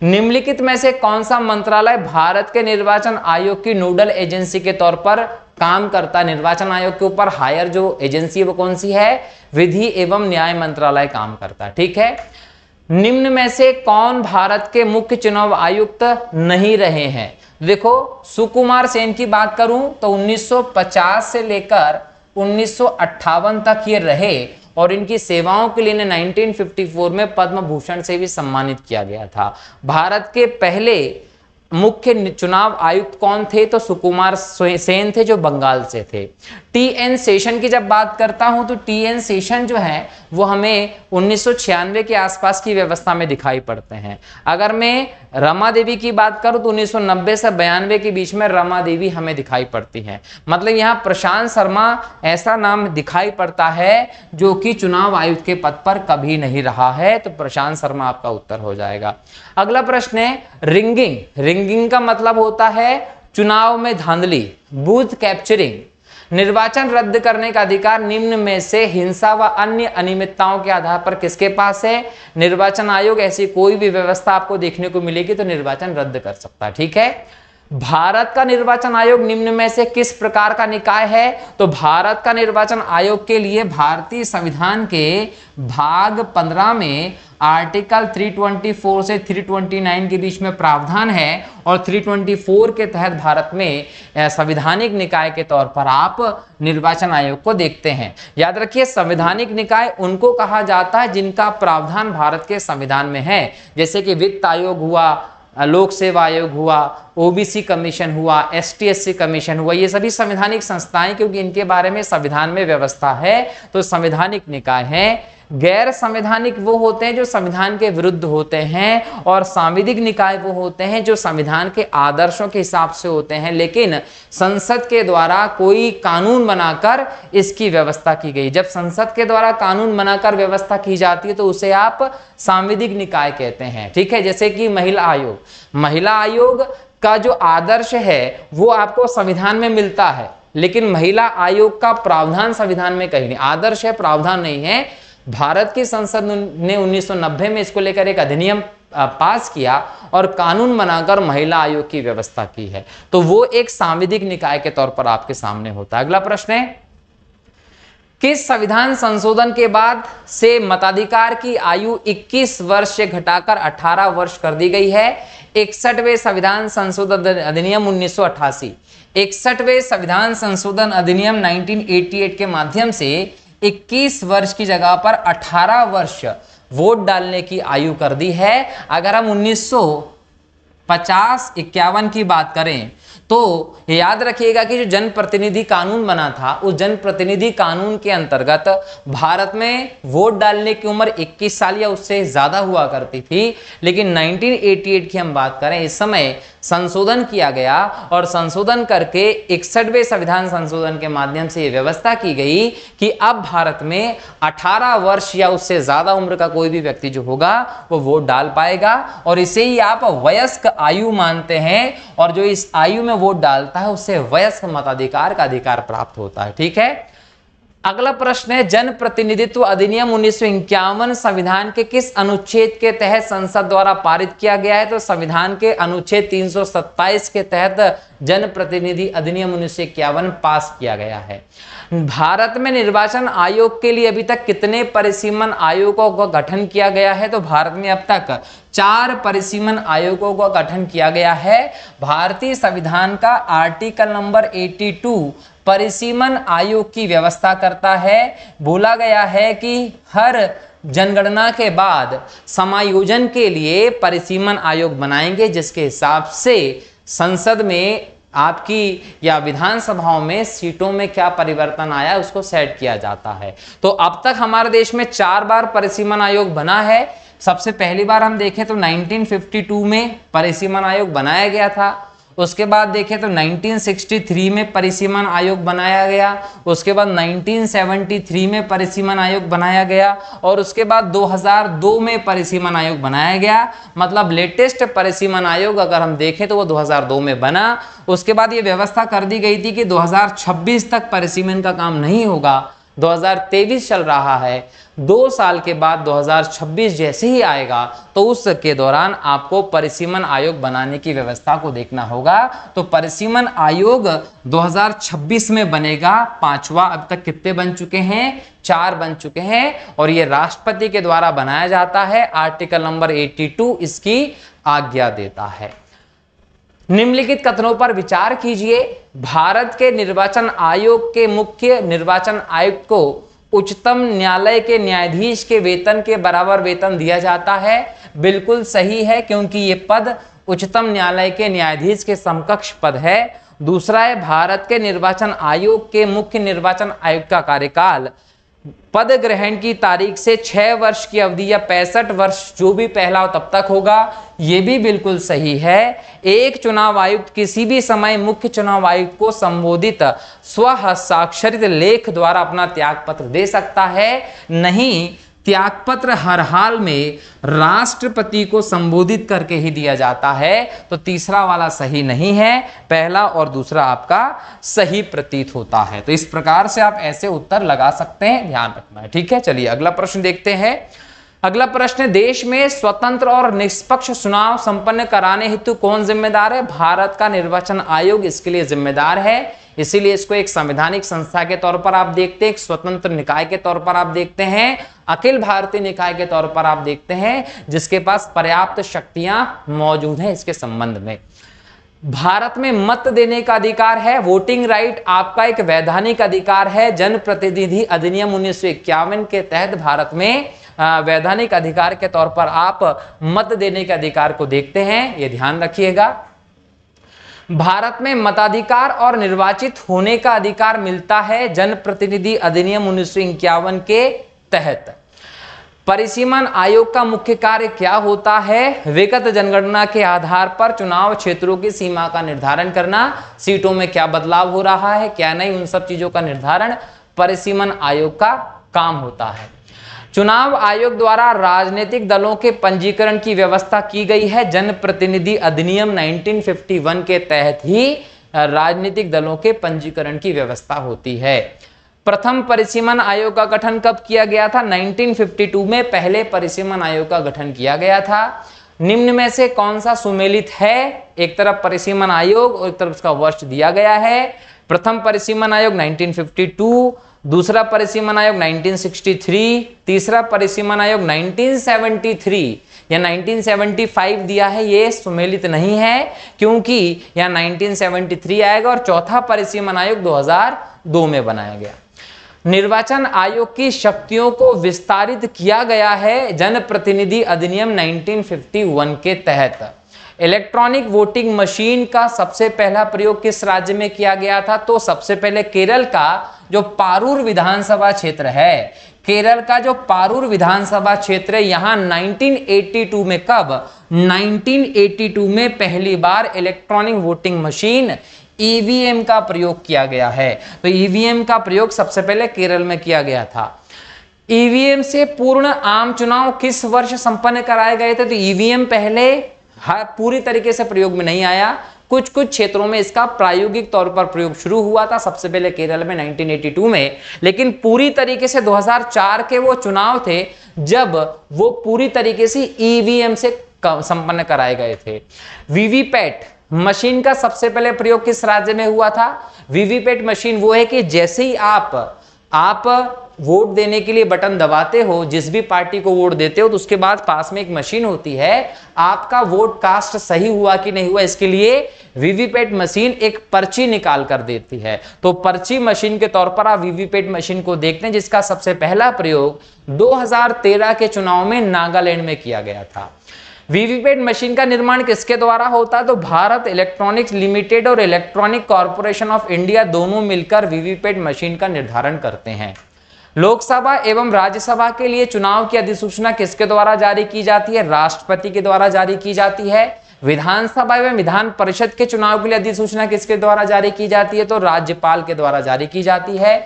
निम्नलिखित में से कौन सा मंत्रालय भारत के निर्वाचन आयोग की नोडल एजेंसी के तौर पर काम करता है? निर्वाचन आयोग के ऊपर हायर जो एजेंसी है वो कौन सी है? विधि एवं न्याय मंत्रालय काम करता है। ठीक है। निम्न में से कौन भारत के मुख्य चुनाव आयुक्त नहीं रहे हैं? देखो, सुकुमार सेन की बात करूं तो 1950 से लेकर 1958 तक ये रहे और इनकी सेवाओं के लिए 1954 में पद्म भूषण से भी सम्मानित किया गया था। भारत के पहले मुख्य चुनाव आयुक्त कौन थे? तो सुकुमार सेन थे, जो बंगाल से थे। टी.एन. शेषन की जब बात करता हूं तो टी.एन. शेषन जो है वो हमें 1996 के आसपास की व्यवस्था में दिखाई पड़ते हैं। अगर मैं रमा देवी की बात करूं तो 1990 से 92 के बीच में रमा देवी हमें दिखाई पड़ती हैं। मतलब यहाँ प्रशांत शर्मा ऐसा नाम दिखाई पड़ता है जो कि चुनाव आयुक्त के पद पर कभी नहीं रहा है, तो प्रशांत शर्मा आपका उत्तर हो जाएगा। अगला प्रश्न है रिंगिंग। रिंगिंग का मतलब होता है चुनाव में धांधली, बूथ कैप्चरिंग। निर्वाचन रद्द करने का अधिकार निम्न में से हिंसा व अन्य अनियमितताओं के आधार पर किसके पास है? निर्वाचन आयोग ऐसी कोई भी व्यवस्था आपको देखने को मिलेगी तो निर्वाचन रद्द कर सकता है। ठीक है। भारत का निर्वाचन आयोग निम्न में से किस प्रकार का निकाय है? तो भारत का निर्वाचन आयोग के लिए भारतीय संविधान के भाग 15 में आर्टिकल 324 से 329 के बीच में प्रावधान है और 324 के तहत भारत में संवैधानिक निकाय के तौर पर आप निर्वाचन आयोग को देखते हैं। याद रखिए, संवैधानिक निकाय उनको कहा जाता है जिनका प्रावधान भारत के संविधान में है, जैसे कि वित्त आयोग हुआ, लोक सेवा आयोग हुआ, ओबीसी कमीशन हुआ, एसटी/एससी कमीशन हुआ। ये सभी संवैधानिक संस्थाएं, क्योंकि इनके बारे में संविधान में व्यवस्था है तो संवैधानिक निकाय है। गैर संवैधानिक वो होते हैं जो संविधान के विरुद्ध होते हैं और सांविधिक निकाय वो होते हैं जो संविधान के आदर्शों के हिसाब से होते हैं, लेकिन संसद के द्वारा कोई कानून बनाकर इसकी व्यवस्था की गई। जब संसद के द्वारा कानून बनाकर व्यवस्था की जाती है तो उसे आप सांविधिक निकाय कहते हैं। ठीक है। जैसे कि महिला आयोग, महिला आयोग का जो आदर्श है वो आपको संविधान में मिलता है, लेकिन महिला आयोग का प्रावधान संविधान में कहीं नहीं। आदर्श है, प्रावधान नहीं है। भारत की संसद ने 1990 में इसको लेकर एक अधिनियम पास किया और कानून बनाकर महिला आयोग की व्यवस्था की है, तो वो एक सांविधिक निकाय के तौर पर आपके सामने होता है। अगला प्रश्न है, किस संविधान संशोधन के बाद से मताधिकार की आयु 21 वर्ष से घटाकर 18 वर्ष कर दी गई है? 61वें संविधान संशोधन अधिनियम 1988, 61वें संविधान संशोधन अधिनियम 1988 के माध्यम से 21 वर्ष की जगह पर 18 वर्ष वोट डालने की आयु कर दी है। अगर हम 1950-51 की बात करें तो याद रखिएगा कि जो जनप्रतिनिधि कानून बना था, उस जनप्रतिनिधि कानून के अंतर्गत भारत में वोट डालने की उम्र 21 साल या उससे ज्यादा हुआ करती थी, लेकिन 1988 की हम बात करें, इस समय संशोधन किया गया और संशोधन करके 61वें संविधान संशोधन के माध्यम से यह व्यवस्था की गई कि अब भारत में 18 वर्ष या उससे ज्यादा उम्र का कोई भी व्यक्ति जो होगा वो वोट डाल पाएगा और इसे ही आप वयस्क आयु मानते हैं और जो इस आयु में वोट डालता है उससे वयस्क मताधिकार का अधिकार प्राप्त होता है। ठीक है, अगला प्रश्न है, जन प्रतिनिधित्व अधिनियम 1951 संविधान के किस अनुच्छेद के तहत संसद द्वारा पारित किया गया है? तो संविधान के अनुच्छेद 327 के तहत जन प्रतिनिधि अधिनियम 1951 पास किया गया है। भारत में निर्वाचन आयोग के लिए अभी तक कितने परिसीमन आयोगों का गठन किया गया है? तो भारत में अब तक 4 परिसीमन आयोगों का गठन किया गया है। भारतीय संविधान का आर्टिकल नंबर 82 परिसीमन आयोग की व्यवस्था करता है। बोला गया है कि हर जनगणना के बाद समायोजन के लिए परिसीमन आयोग बनाएंगे, जिसके हिसाब से संसद में आपकी या विधानसभाओं में सीटों में क्या परिवर्तन आया उसको सेट किया जाता है। तो अब तक हमारे देश में 4 बार परिसीमन आयोग बना है। सबसे पहली बार हम देखें तो 1952 में परिसीमन आयोग बनाया गया था। उसके बाद देखें तो 1963 में परिसीमन आयोग बनाया गया। उसके बाद 1973 में परिसीमन आयोग बनाया गया और उसके बाद 2002 में परिसीमन आयोग बनाया गया। मतलब लेटेस्ट परिसीमन आयोग अगर हम देखें तो वो 2002 में बना। उसके बाद ये व्यवस्था कर दी गई थी कि 2026 तक परिसीमन का काम नहीं होगा। 2023 चल रहा है, 2 साल के बाद 2026 जैसे ही आएगा तो उसके दौरान आपको परिसीमन आयोग बनाने की व्यवस्था को देखना होगा। तो परिसीमन आयोग 2026 में बनेगा, 5वां। अब तक कितने बन चुके हैं? 4 बन चुके हैं और ये राष्ट्रपति के द्वारा बनाया जाता है। आर्टिकल नंबर 82 इसकी आज्ञा देता है। निम्नलिखित कथनों पर विचार कीजिए। भारत के निर्वाचन आयोग के मुख्य निर्वाचन आयुक्त को उच्चतम न्यायालय के न्यायाधीश के वेतन के बराबर वेतन दिया जाता है। बिल्कुल सही है, क्योंकि ये पद उच्चतम न्यायालय के न्यायाधीश के समकक्ष पद है। दूसरा है, भारत के निर्वाचन आयोग के मुख्य निर्वाचन आयुक्त का कार्यकाल पद ग्रहण की तारीख से 6 वर्ष की अवधि या 65 वर्ष जो भी पहला हो तब तक होगा। यह भी बिल्कुल सही है। एक चुनाव आयुक्त किसी भी समय मुख्य चुनाव आयुक्त को संबोधित स्वहस्ताक्षरित लेख द्वारा अपना त्यागपत्र दे सकता है। नहीं, त्यागपत्र हर हाल में राष्ट्रपति को संबोधित करके ही दिया जाता है। तो तीसरा वाला सही नहीं है, पहला और दूसरा आपका सही प्रतीत होता है। तो इस प्रकार से आप ऐसे उत्तर लगा सकते हैं, ध्यान रखना है। ठीक है, चलिए अगला प्रश्न देखते हैं। अगला प्रश्न, देश में स्वतंत्र और निष्पक्ष चुनाव संपन्न कराने हेतु कौन जिम्मेदार है? भारत का निर्वाचन आयोग इसके लिए जिम्मेदार है। इसीलिए इसको एक संवैधानिक संस्था के तौर पर आप देखते हैं, एक स्वतंत्र निकाय के तौर पर आप देखते हैं, अखिल भारतीय निकाय के तौर पर आप देखते हैं, जिसके पास पर्याप्त शक्तियां मौजूद हैं इसके संबंध में। भारत में मत देने का अधिकार है। वोटिंग राइट आपका एक वैधानिक अधिकार है। जन प्रतिनिधि अधिनियम 1951 के तहत भारत में वैधानिक अधिकार के तौर पर आप मत देने के अधिकार को देखते हैं, ये ध्यान रखिएगा। भारत में मताधिकार और निर्वाचित होने का अधिकार मिलता है जन प्रतिनिधि अधिनियम 1951 के तहत। परिसीमन आयोग का मुख्य कार्य क्या होता है? विगत जनगणना के आधार पर चुनाव क्षेत्रों की सीमा का निर्धारण करना, सीटों में क्या बदलाव हो रहा है क्या नहीं, उन सब चीजों का निर्धारण परिसीमन आयोग का काम होता है। चुनाव आयोग द्वारा राजनीतिक दलों के पंजीकरण की व्यवस्था की गई है। जनप्रतिनिधि अधिनियम 1951 के तहत ही राजनीतिक दलों के पंजीकरण की व्यवस्था होती है। प्रथम परिसीमन आयोग का गठन कब किया गया था? 1952 में पहले परिसीमन आयोग का गठन किया गया था। निम्न में से कौन सा सुमेलित है? एक तरफ परिसीमन आयोग और एक तरफ उसका वर्ष दिया गया है। प्रथम परिसीमन आयोग 1952, दूसरा परिसीमन आयोग 1963, तीसरा परिसीमन आयोग 1973 या 1975 दिया है। ये सुमेलित नहीं है क्योंकि यहाँ 1973 आएगा और चौथा परिसीमन आयोग 2002 में बनाया गया। निर्वाचन आयोग की शक्तियों को विस्तारित किया गया है जनप्रतिनिधि अधिनियम 1951 के तहत। इलेक्ट्रॉनिक वोटिंग मशीन का सबसे पहला प्रयोग किस राज्य में किया गया था? तो सबसे पहले केरल का जो पारूर विधानसभा क्षेत्र है, केरल का जो पारूर विधानसभा क्षेत्र है, यहाँ 1982 में, कब? 1982 में पहली बार इलेक्ट्रॉनिक वोटिंग मशीन ईवीएम का प्रयोग किया गया है। तो ईवीएम का प्रयोग सबसे पहले केरल में किया गया था। ईवीएम से पूर्ण आम चुनाव किस वर्ष संपन्न कराए गए थे? तो ईवीएम पहले पूरी तरीके से प्रयोग में नहीं आया। कुछ कुछ क्षेत्रों में इसका प्रायोगिक तौर पर प्रयोग शुरू हुआ था, सबसे पहले केरल में 1982 में, लेकिन पूरी तरीके से 2004 के वो चुनाव थे जब वो पूरी तरीके से ईवीएम से संपन्न कराए गए थे। वीवीपैट मशीन का सबसे पहले प्रयोग किस राज्य में हुआ था? वीवीपैट मशीन वो है कि जैसे ही आप वोट देने के लिए बटन दबाते हो, जिस भी पार्टी को वोट देते हो, तो उसके बाद पास में एक मशीन होती है, आपका वोट कास्ट सही हुआ कि नहीं हुआ इसके लिए वीवीपैट मशीन एक पर्ची निकाल कर देती है। तो पर्ची मशीन के तौर पर आप वीवीपैट मशीन को देखते हैं, जिसका सबसे पहला प्रयोग 2013 के चुनाव में नागालैंड में किया गया था। वीवीपैट मशीन का निर्माण किसके द्वारा होता है? तो भारत इलेक्ट्रॉनिक्स लिमिटेड और इलेक्ट्रॉनिक कॉर्पोरेशन ऑफ इंडिया दोनों मिलकर वीवीपैट मशीन का निर्धारण करते हैं। लोकसभा एवं राज्यसभा के लिए चुनाव की अधिसूचना किसके द्वारा जारी की जाती है? राष्ट्रपति के द्वारा जारी की जाती है। विधानसभा एवं विधान परिषद के चुनाव के लिए अधिसूचना किसके द्वारा जारी की जाती है? तो राज्यपाल के द्वारा जारी की जाती है।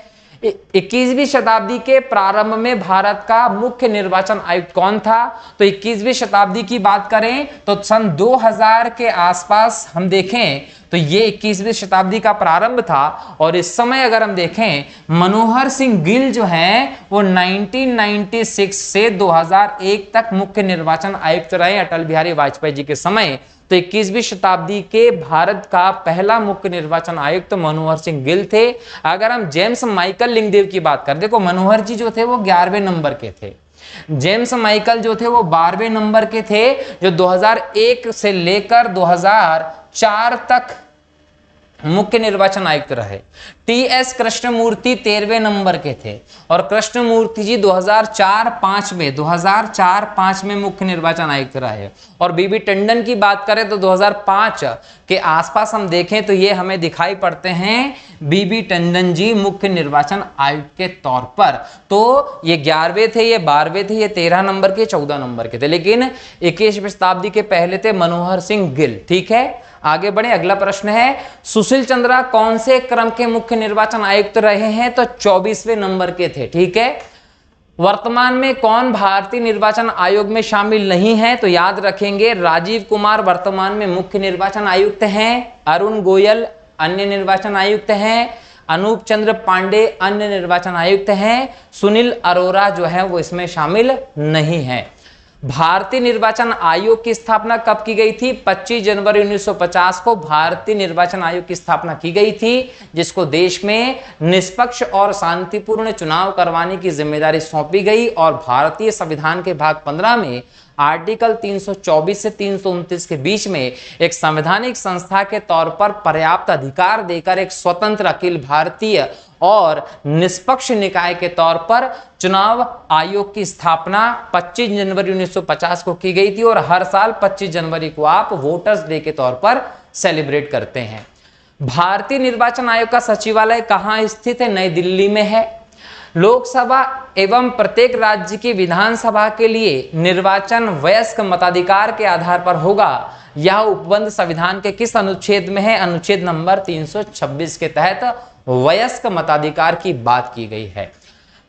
21वीं शताब्दी के प्रारंभ में भारत का मुख्य निर्वाचन आयुक्त कौन था? तो 21वीं शताब्दी की बात करें तो सन 2000 के आसपास हम देखें तो ये 21वीं शताब्दी का प्रारंभ था, और इस समय अगर हम देखें मनोहर सिंह गिल जो हैं वो 1996 से 2001 तक मुख्य निर्वाचन आयुक्त रहे अटल बिहारी वाजपेयी जी के समय। तो 21वीं शताब्दी के भारत का पहला मुख्य निर्वाचन आयुक्त मनोहर सिंह गिल थे। अगर हम जेम्स माइकल लिंगदेव की बात करें, देखो मनोहर जी जो थे वो 11वें नंबर के थे, जेम्स माइकल जो थे वो 12वें नंबर के थे, जो 2001 से लेकर 2004 तक मुख्य निर्वाचन आयुक्त रहे। टीएस कृष्णमूर्ति 13वें नंबर के थे, और कृष्णमूर्ति जी 2004-5 में मुख्य निर्वाचन आयुक्त रहे। और बीबी टंडन की बात करें तो 2005 के आसपास हम देखें तो ये हमें दिखाई पड़ते हैं बीबी टंडन जी मुख्य निर्वाचन आयुक्त के तौर पर। तो ये 11वें थे, ये 12वें थे, ये 13 नंबर के, 14 नंबर के थे, लेकिन 21वीं शताब्दी के पहले थे मनोहर सिंह गिल। ठीक है, आगे बढ़े। अगला प्रश्न है, सुशील चंद्रा कौन से क्रम के मुख्य निर्वाचन आयुक्त रहे हैं? तो 24वें नंबर के थे। ठीक है, वर्तमान में कौन भारतीय निर्वाचन आयोग में शामिल नहीं है? तो याद रखेंगे राजीव कुमार वर्तमान में मुख्य निर्वाचन आयुक्त हैं, अरुण गोयल अन्य निर्वाचन आयुक्त हैं, अनूप चंद्र पांडे अन्य निर्वाचन आयुक्त हैं, सुनील अरोरा जो है वो इसमें शामिल नहीं है। भारतीय निर्वाचन आयोग की स्थापना कब की गई थी? 25 जनवरी 1950 को भारतीय निर्वाचन आयोग की स्थापना की गई थी, जिसको देश में निष्पक्ष और शांतिपूर्ण चुनाव करवाने की जिम्मेदारी सौंपी गई। और भारतीय संविधान के भाग 15 में आर्टिकल 324 से 329 के बीच में एक संवैधानिक संस्था के तौर पर पर्याप्त अधिकार देकर एक स्वतंत्र अखिल भारतीय और निष्पक्ष निकाय के तौर पर चुनाव आयोग की स्थापना 25 जनवरी 1950 को की गई थी, और हर साल 25 जनवरी को आप वोटर्स डे के तौर पर सेलिब्रेट करते हैं। भारतीय निर्वाचन आयोग का सचिवालय कहाँ स्थित है? नई दिल्ली में है। लोकसभा एवं प्रत्येक राज्य की विधानसभा के लिए निर्वाचन वयस्क मताधिकार के आधार पर होगा। यह उपबंध संविधान के किस अनुच्छेद में है? अनुच्छेद नंबर 326 के तहत वयस्क मताधिकार की बात की गई है।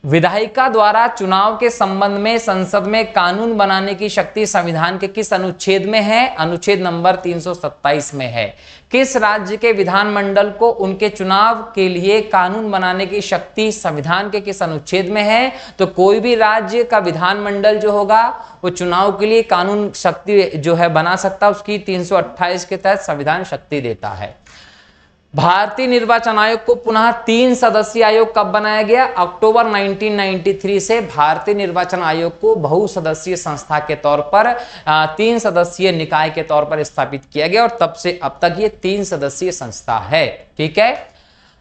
विधायिका द्वारा चुनाव के संबंध में संसद में कानून बनाने की शक्ति संविधान के किस अनुच्छेद में है? अनुच्छेद नंबर 327 में है। किस राज्य के विधानमंडल को उनके चुनाव के लिए कानून बनाने की शक्ति संविधान के किस अनुच्छेद में है? तो कोई भी राज्य का विधानमंडल जो होगा वो चुनाव के लिए कानून शक्ति जो है बना सकता है, उसकी 328 के तहत संविधान शक्ति देता है। भारतीय निर्वाचन आयोग को पुनः 3 सदस्यीय आयोग कब बनाया गया? अक्टूबर 1993 से भारतीय निर्वाचन आयोग को बहुसदस्यीय संस्था के तौर पर 3 सदस्यीय निकाय के तौर पर स्थापित किया गया, और तब से अब तक ये 3 सदस्यीय संस्था है। ठीक है,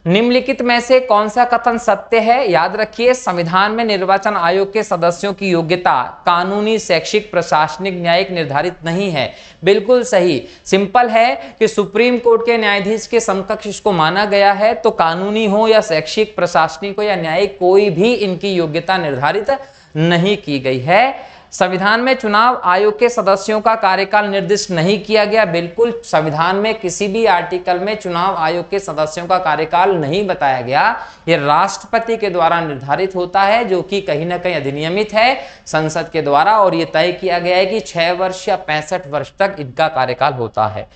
निम्नलिखित में से कौन सा कथन सत्य है? याद रखिए, संविधान में निर्वाचन आयोग के सदस्यों की योग्यता कानूनी, शैक्षिक, प्रशासनिक, न्यायिक निर्धारित नहीं है। बिल्कुल सही। सिंपल है कि सुप्रीम कोर्ट के न्यायाधीश के समकक्ष इसको माना गया है, तो कानूनी हो या शैक्षिक, प्रशासनिक हो या न्यायिक, कोई भी इनकी योग्यता निर्धारित नहीं की गई है। संविधान में चुनाव आयोग के सदस्यों का कार्यकाल निर्दिष्ट नहीं किया गया। बिल्कुल, संविधान में किसी भी आर्टिकल में चुनाव आयोग के सदस्यों का कार्यकाल नहीं बताया गया। यह राष्ट्रपति के द्वारा निर्धारित होता है, जो कि कहीं ना कहीं अधिनियमित है संसद के द्वारा, और यह तय किया गया है कि 6 वर्ष या 65 वर्ष तक इनका कार्यकाल होता है।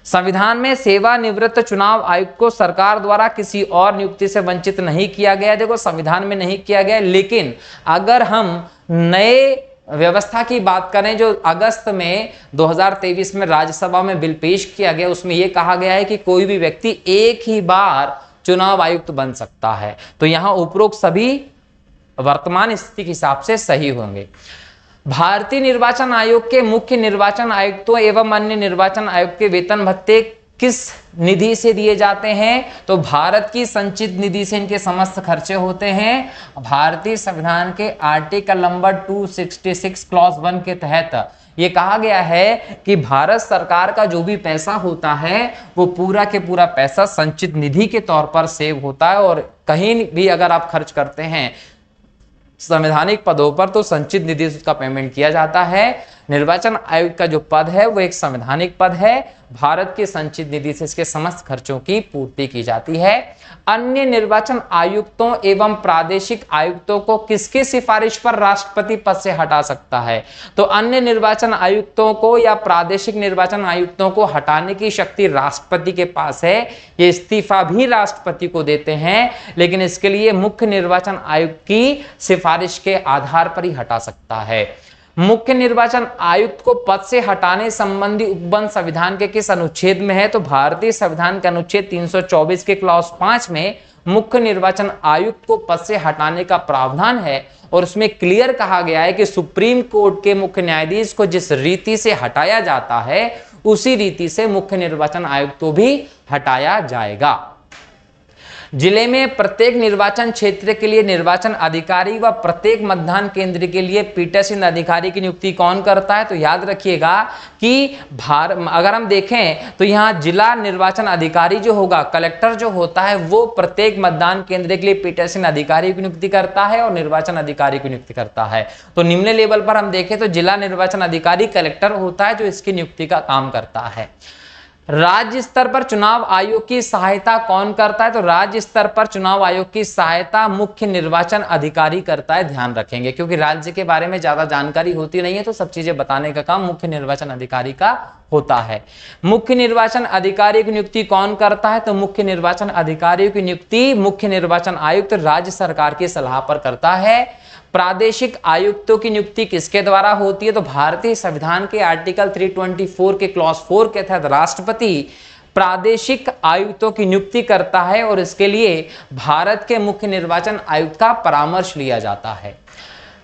संविधान में सेवानिवृत्त चुनाव आयुक्त को सरकार द्वारा किसी और नियुक्ति से वंचित नहीं किया गया। देखो, संविधान में नहीं किया गया, लेकिन अगर हम नए व्यवस्था की बात करें जो अगस्त में 2023 में राज्यसभा में बिल पेश किया गया, उसमें यह कहा गया है कि कोई भी व्यक्ति एक ही बार चुनाव आयुक्त बन सकता है। तो यहां उपरोक्त सभी वर्तमान स्थिति के हिसाब से सही होंगे। भारतीय निर्वाचन आयोग के मुख्य निर्वाचन आयुक्तों एवं अन्य निर्वाचन आयुक्त के वेतन भत्ते किस निधि से दिए जाते हैं? तो भारत की संचित निधि से इनके समस्त खर्चे होते हैं। भारतीय संविधान के आर्टिकल नंबर 266 क्लॉज 1 के तहत ये कहा गया है कि भारत सरकार का जो भी पैसा होता है वो पूरा के पूरा पैसा संचित निधि के तौर पर सेव होता है, और कहीं भी अगर आप खर्च करते हैं संवैधानिक पदों पर तो संचित निधि से उसका पेमेंट किया जाता है। निर्वाचन आयोग का जो पद है वो एक संवैधानिक पद है। भारत के संचित निधि से इसके समस्त खर्चों की पूर्ति की जाती है। अन्य निर्वाचन आयुक्तों एवं प्रादेशिक आयुक्तों को किसकी सिफारिश पर राष्ट्रपति पद से हटा सकता है? तो अन्य निर्वाचन आयुक्तों को या प्रादेशिक निर्वाचन आयुक्तों को हटाने की शक्ति राष्ट्रपति के पास है। ये इस्तीफा भी राष्ट्रपति को देते हैं, लेकिन इसके लिए मुख्य निर्वाचन आयुक्त की सिफारिश के आधार पर ही हटा सकता है। मुख्य निर्वाचन आयुक्त को पद से हटाने संबंधी उपबंध संविधान के किस अनुच्छेद में है? तो भारतीय संविधान के अनुच्छेद 324 के क्लॉज 5 में मुख्य निर्वाचन आयुक्त को पद से हटाने का प्रावधान है, और उसमें क्लियर कहा गया है कि सुप्रीम कोर्ट के मुख्य न्यायाधीश को जिस रीति से हटाया जाता है उसी रीति से मुख्य निर्वाचन आयुक्त को भी हटाया जाएगा। जिले में प्रत्येक निर्वाचन क्षेत्र के लिए निर्वाचन अधिकारी व प्रत्येक मतदान केंद्र के लिए पीठासीन अधिकारी की नियुक्ति कौन करता है? तो याद रखिएगा कि अगर हम देखें तो यहाँ जिला निर्वाचन अधिकारी जो होगा, कलेक्टर जो होता है, वो प्रत्येक मतदान केंद्र के लिए पीठासीन अधिकारी की नियुक्ति करता है और निर्वाचन अधिकारी की नियुक्ति करता है। तो निम्न लेवल पर हम देखें तो जिला निर्वाचन अधिकारी कलेक्टर होता है जो इसकी नियुक्ति का काम करता है। राज्य स्तर पर चुनाव आयोग की सहायता कौन करता है? तो राज्य स्तर पर चुनाव आयोग की सहायता मुख्य निर्वाचन अधिकारी करता है। ध्यान रखेंगे, क्योंकि राज्य के बारे में ज्यादा जानकारी होती नहीं है, तो सब चीजें बताने का काम मुख्य निर्वाचन अधिकारी का होता है। मुख्य निर्वाचन अधिकारी की नियुक्ति कौन करता है? तो मुख्य निर्वाचन अधिकारी की नियुक्ति मुख्य निर्वाचन आयुक्त राज्य सरकार की सलाह पर करता है। प्रादेशिक आयुक्तों की नियुक्ति किसके द्वारा होती है? तो भारतीय संविधान के आर्टिकल 324 के क्लॉज 4 के तहत राष्ट्रपति प्रादेशिक आयुक्तों की नियुक्ति करता है, और इसके लिए भारत के मुख्य निर्वाचन आयुक्त का परामर्श लिया जाता है।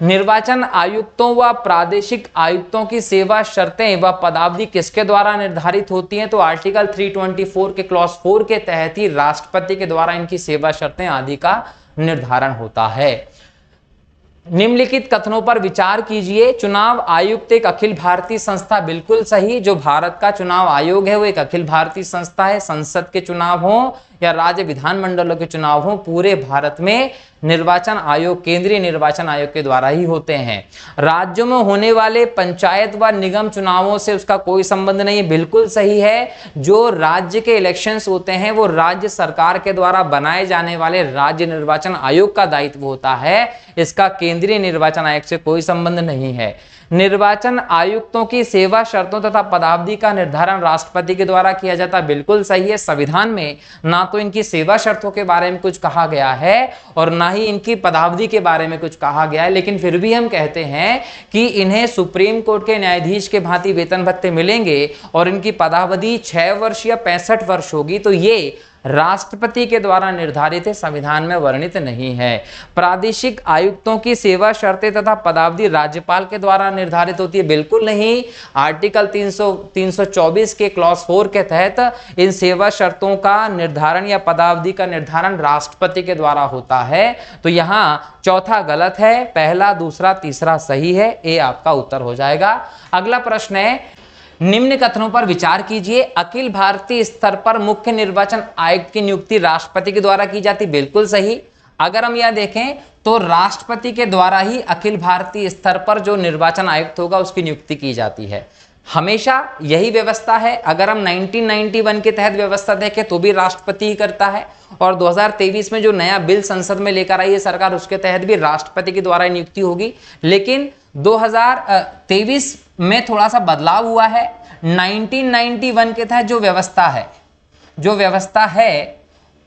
निर्वाचन आयुक्तों व प्रादेशिक आयुक्तों की सेवा शर्तें व पदावधि किसके द्वारा निर्धारित होती हैं? तो आर्टिकल 324 के क्लॉज 4 के तहत ही राष्ट्रपति के द्वारा इनकी सेवा शर्तें आदि का निर्धारण होता है। निम्नलिखित कथनों पर विचार कीजिए। चुनाव आयुक्त एक अखिल भारतीय संस्था, बिल्कुल सही। जो भारत का चुनाव आयोग है वो एक अखिल भारतीय संस्था है। संसद के चुनाव हो या राज्य विधानमंडलों के चुनाव हो, पूरे भारत में निर्वाचन आयोग केंद्रीय निर्वाचन आयोग के द्वारा ही होते हैं। राज्यों में होने वाले पंचायत व निगम चुनावों से उसका कोई संबंध नहीं है, बिल्कुल सही है। जो राज्य के इलेक्शंस होते हैं वो राज्य सरकार के द्वारा बनाए जाने वाले राज्य निर्वाचन आयोग का दायित्व होता है, इसका केंद्रीय निर्वाचन आयोग से कोई संबंध नहीं है। निर्वाचन आयुक्तों की सेवा शर्तों तथा पदावधि का निर्धारण राष्ट्रपति के द्वारा किया जाता है, बिल्कुल सही है। संविधान में ना तो इनकी सेवा शर्तों के बारे में कुछ कहा गया है और ना ही इनकी पदावधि के बारे में कुछ कहा गया है, लेकिन फिर भी हम कहते हैं कि इन्हें सुप्रीम कोर्ट के न्यायाधीश के भांति वेतन भत्ते मिलेंगे और इनकी पदावधि 6 वर्ष या 65 वर्ष होगी, तो ये राष्ट्रपति के द्वारा निर्धारित है, संविधान में वर्णित नहीं है। प्रादेशिक आयुक्तों की सेवा शर्तें तथा पदावधि राज्यपाल के द्वारा निर्धारित होती है, बिल्कुल नहीं। आर्टिकल 324 के क्लॉज 4 के तहत इन सेवा शर्तों का निर्धारण या पदावधि का निर्धारण राष्ट्रपति के द्वारा होता है। तो यहाँ चौथा गलत है, पहला, दूसरा, तीसरा सही है। ए आपका उत्तर हो जाएगा। अगला प्रश्न है, निम्न कथनों पर विचार कीजिए। अखिल भारतीय स्तर पर मुख्य निर्वाचन आयुक्त की नियुक्ति राष्ट्रपति के द्वारा की जाती, बिल्कुल सही। अगर हम यह देखें तो राष्ट्रपति के द्वारा ही अखिल भारतीय स्तर पर जो निर्वाचन आयुक्त होगा उसकी नियुक्ति की जाती है। हमेशा यही व्यवस्था है। अगर हम 1991 के तहत व्यवस्था देखें तो भी राष्ट्रपति ही करता है, और 2023 में जो नया बिल संसद में लेकर आई है सरकार, उसके तहत भी राष्ट्रपति के द्वारा नियुक्ति होगी। लेकिन 2023 में थोड़ा सा बदलाव हुआ है। 1991 के तहत जो व्यवस्था है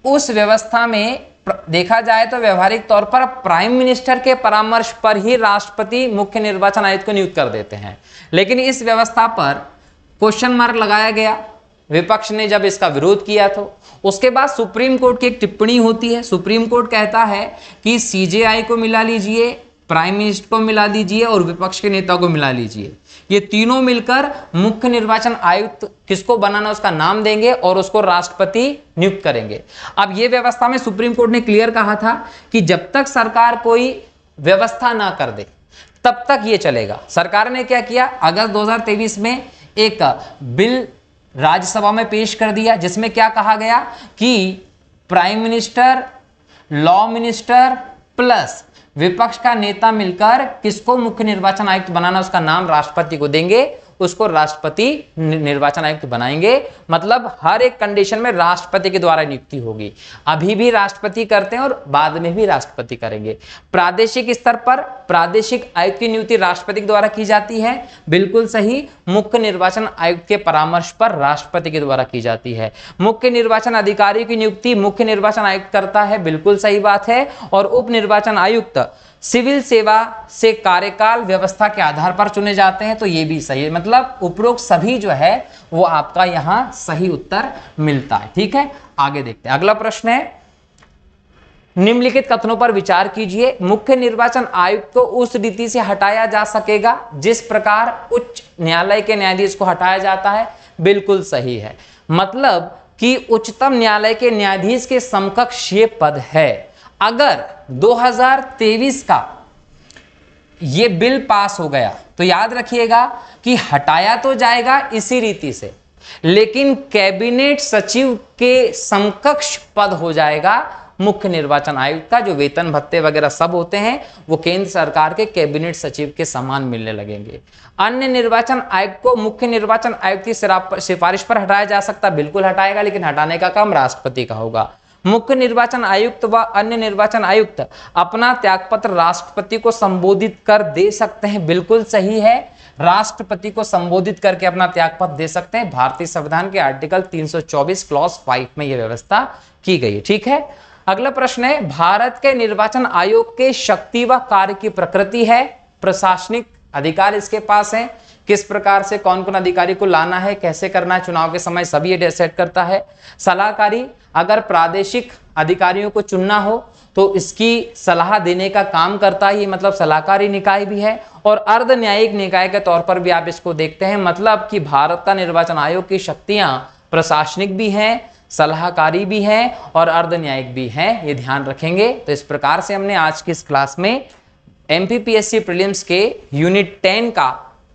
उस व्यवस्था में देखा जाए तो व्यवहारिक तौर पर प्राइम मिनिस्टर के परामर्श पर ही राष्ट्रपति मुख्य निर्वाचन आयुक्त को नियुक्त कर देते हैं। लेकिन इस व्यवस्था पर क्वेश्चन मार्क लगाया गया, विपक्ष ने जब इसका विरोध किया तो उसके बाद सुप्रीम कोर्ट की एक टिप्पणी होती है। सुप्रीम कोर्ट कहता है कि सीजेआई को मिला लीजिए, प्राइम मिनिस्टर को मिला दीजिए और विपक्ष के नेता को मिला लीजिए, ये तीनों मिलकर मुख्य निर्वाचन आयुक्त किसको बनाना उसका नाम देंगे और उसको राष्ट्रपति नियुक्त करेंगे। अब ये व्यवस्था में सुप्रीम कोर्ट ने क्लियर कहा था कि जब तक सरकार कोई व्यवस्था ना कर दे तब तक ये चलेगा। सरकार ने क्या किया, अगस्त 2023 में एक बिल राज्यसभा में पेश कर दिया जिसमें क्या कहा गया कि prime minister, law minister plus विपक्ष का नेता मिलकर किसको मुख्य निर्वाचन आयुक्त बनाना उसका नाम राष्ट्रपति को देंगे, उसको राष्ट्रपति निर्वाचन आयुक्त बनाएंगे। मतलब हर एक कंडीशन में राष्ट्रपति के द्वारा नियुक्ति होगी। अभी भी राष्ट्रपति करते हैं और बाद में भी राष्ट्रपति करेंगे। प्रादेशिक स्तर पर प्रादेशिक आयुक्त की नियुक्ति राष्ट्रपति के द्वारा की जाती है, बिल्कुल सही। मुख्य निर्वाचन आयुक्त के परामर्श पर राष्ट्रपति के द्वारा की जाती है। मुख्य निर्वाचन अधिकारी की नियुक्ति मुख्य निर्वाचन आयुक्त करता है, बिल्कुल सही बात है। और उप निर्वाचन आयुक्त सिविल सेवा से कार्यकाल व्यवस्था के आधार पर चुने जाते हैं, तो ये भी सही है। मतलब उपरोक्त सभी जो है वो आपका यहां सही उत्तर मिलता है। ठीक है, आगे देखते हैं। अगला प्रश्न है, निम्नलिखित कथनों पर विचार कीजिए। मुख्य निर्वाचन आयुक्त को उस रीति से हटाया जा सकेगा जिस प्रकार उच्च न्यायालय के न्यायाधीश को हटाया जाता है, बिल्कुल सही है। मतलब कि उच्चतम न्यायालय के न्यायाधीश के समकक्ष ये पद है। अगर 2023 का ये बिल पास हो गया तो याद रखिएगा कि हटाया तो जाएगा इसी रीति से, लेकिन कैबिनेट सचिव के समकक्ष पद हो जाएगा मुख्य निर्वाचन आयुक्त का। जो वेतन भत्ते वगैरह सब होते हैं वो केंद्र सरकार के कैबिनेट सचिव के समान मिलने लगेंगे। अन्य निर्वाचन आयुक्त को मुख्य निर्वाचन आयुक्त की सिफारिश पर हटाया जा सकता, बिल्कुल हटाएगा, लेकिन हटाने का काम राष्ट्रपति का होगा। मुख्य निर्वाचन आयुक्त व अन्य निर्वाचन आयुक्त अपना त्यागपत्र राष्ट्रपति को संबोधित कर दे सकते हैं, बिल्कुल सही है। राष्ट्रपति को संबोधित करके अपना त्यागपत्र दे सकते हैं। भारतीय संविधान के आर्टिकल 324 क्लॉज 5 में यह व्यवस्था की गई है। ठीक है, अगला प्रश्न है, भारत के निर्वाचन आयोग के शक्ति व कार्य की प्रकृति है। प्रशासनिक अधिकार इसके पास है, किस प्रकार से कौन कौन अधिकारी को लाना है, कैसे करना है चुनाव के समय, सभी ये डिसाइड करता है। सलाहकारी, अगर प्रादेशिक अधिकारियों को चुनना हो तो इसकी सलाह देने का काम करता है, मतलब सलाहकारी निकाय भी है। और अर्ध न्यायिक निकाय के तौर पर भी आप इसको देखते हैं। मतलब कि भारत का निर्वाचन आयोग की शक्तियां प्रशासनिक भी हैं, सलाहकारी भी हैं और अर्ध न्यायिक भी हैं, ये ध्यान रखेंगे। तो इस प्रकार से हमने आज की इस क्लास में एमपीपीएससी प्रीलिम्स के यूनिट 10 का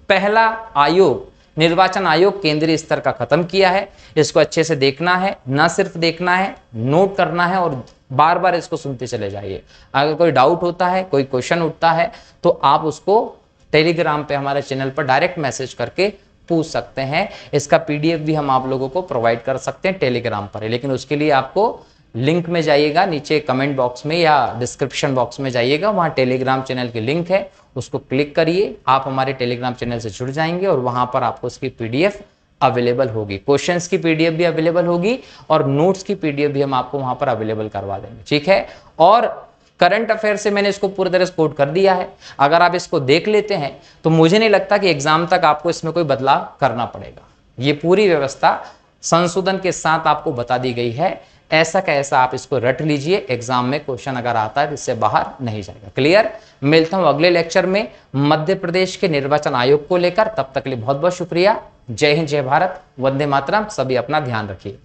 पहला आयोग निर्वाचन आयोग केंद्रीय स्तर का खत्म किया है। इसको अच्छे से देखना है, न सिर्फ देखना है, नोट करना है और बार बार इसको सुनते चले जाइए। अगर कोई डाउट होता है, कोई क्वेश्चन उठता है तो आप उसको टेलीग्राम पे हमारे चैनल पर डायरेक्ट मैसेज करके पूछ सकते हैं। इसका पीडीएफ भी हम आप लोगों को प्रोवाइड कर सकते हैं टेलीग्राम पर, लेकिन उसके लिए आपको लिंक में जाइएगा, नीचे कमेंट बॉक्स में या डिस्क्रिप्शन बॉक्स में जाइएगा, वहाँ टेलीग्राम चैनल की लिंक है, उसको क्लिक करिए, आप हमारे टेलीग्राम चैनल से जुड़ जाएंगे और वहाँ पर आपको उसकी पीडीएफ अवेलेबल होगी। क्वेश्चंस की पीडीएफ भी अवेलेबल होगी और नोट्स की पीडीएफ भी हम आपको वहाँ पर अवेलेबल करवा देंगे। ठीक है, और करंट अफेयर से मैंने इसको पूरी तरह से कोट कर दिया है। अगर आप इसको देख लेते हैं तो मुझे नहीं लगता कि एग्जाम तक आपको इसमें कोई बदलाव करना पड़ेगा। ये पूरी व्यवस्था संशोधन के साथ आपको बता दी गई है। ऐसा कैसा आप इसको रट लीजिए, एग्जाम में क्वेश्चन अगर आता है तो इससे बाहर नहीं जाएगा। क्लियर? मिलता हूं अगले लेक्चर में मध्य प्रदेश के निर्वाचन आयोग को लेकर। तब तक के लिए बहुत बहुत शुक्रिया। जय हिंद, जय भारत, वंदे मातरम। सभी अपना ध्यान रखिए।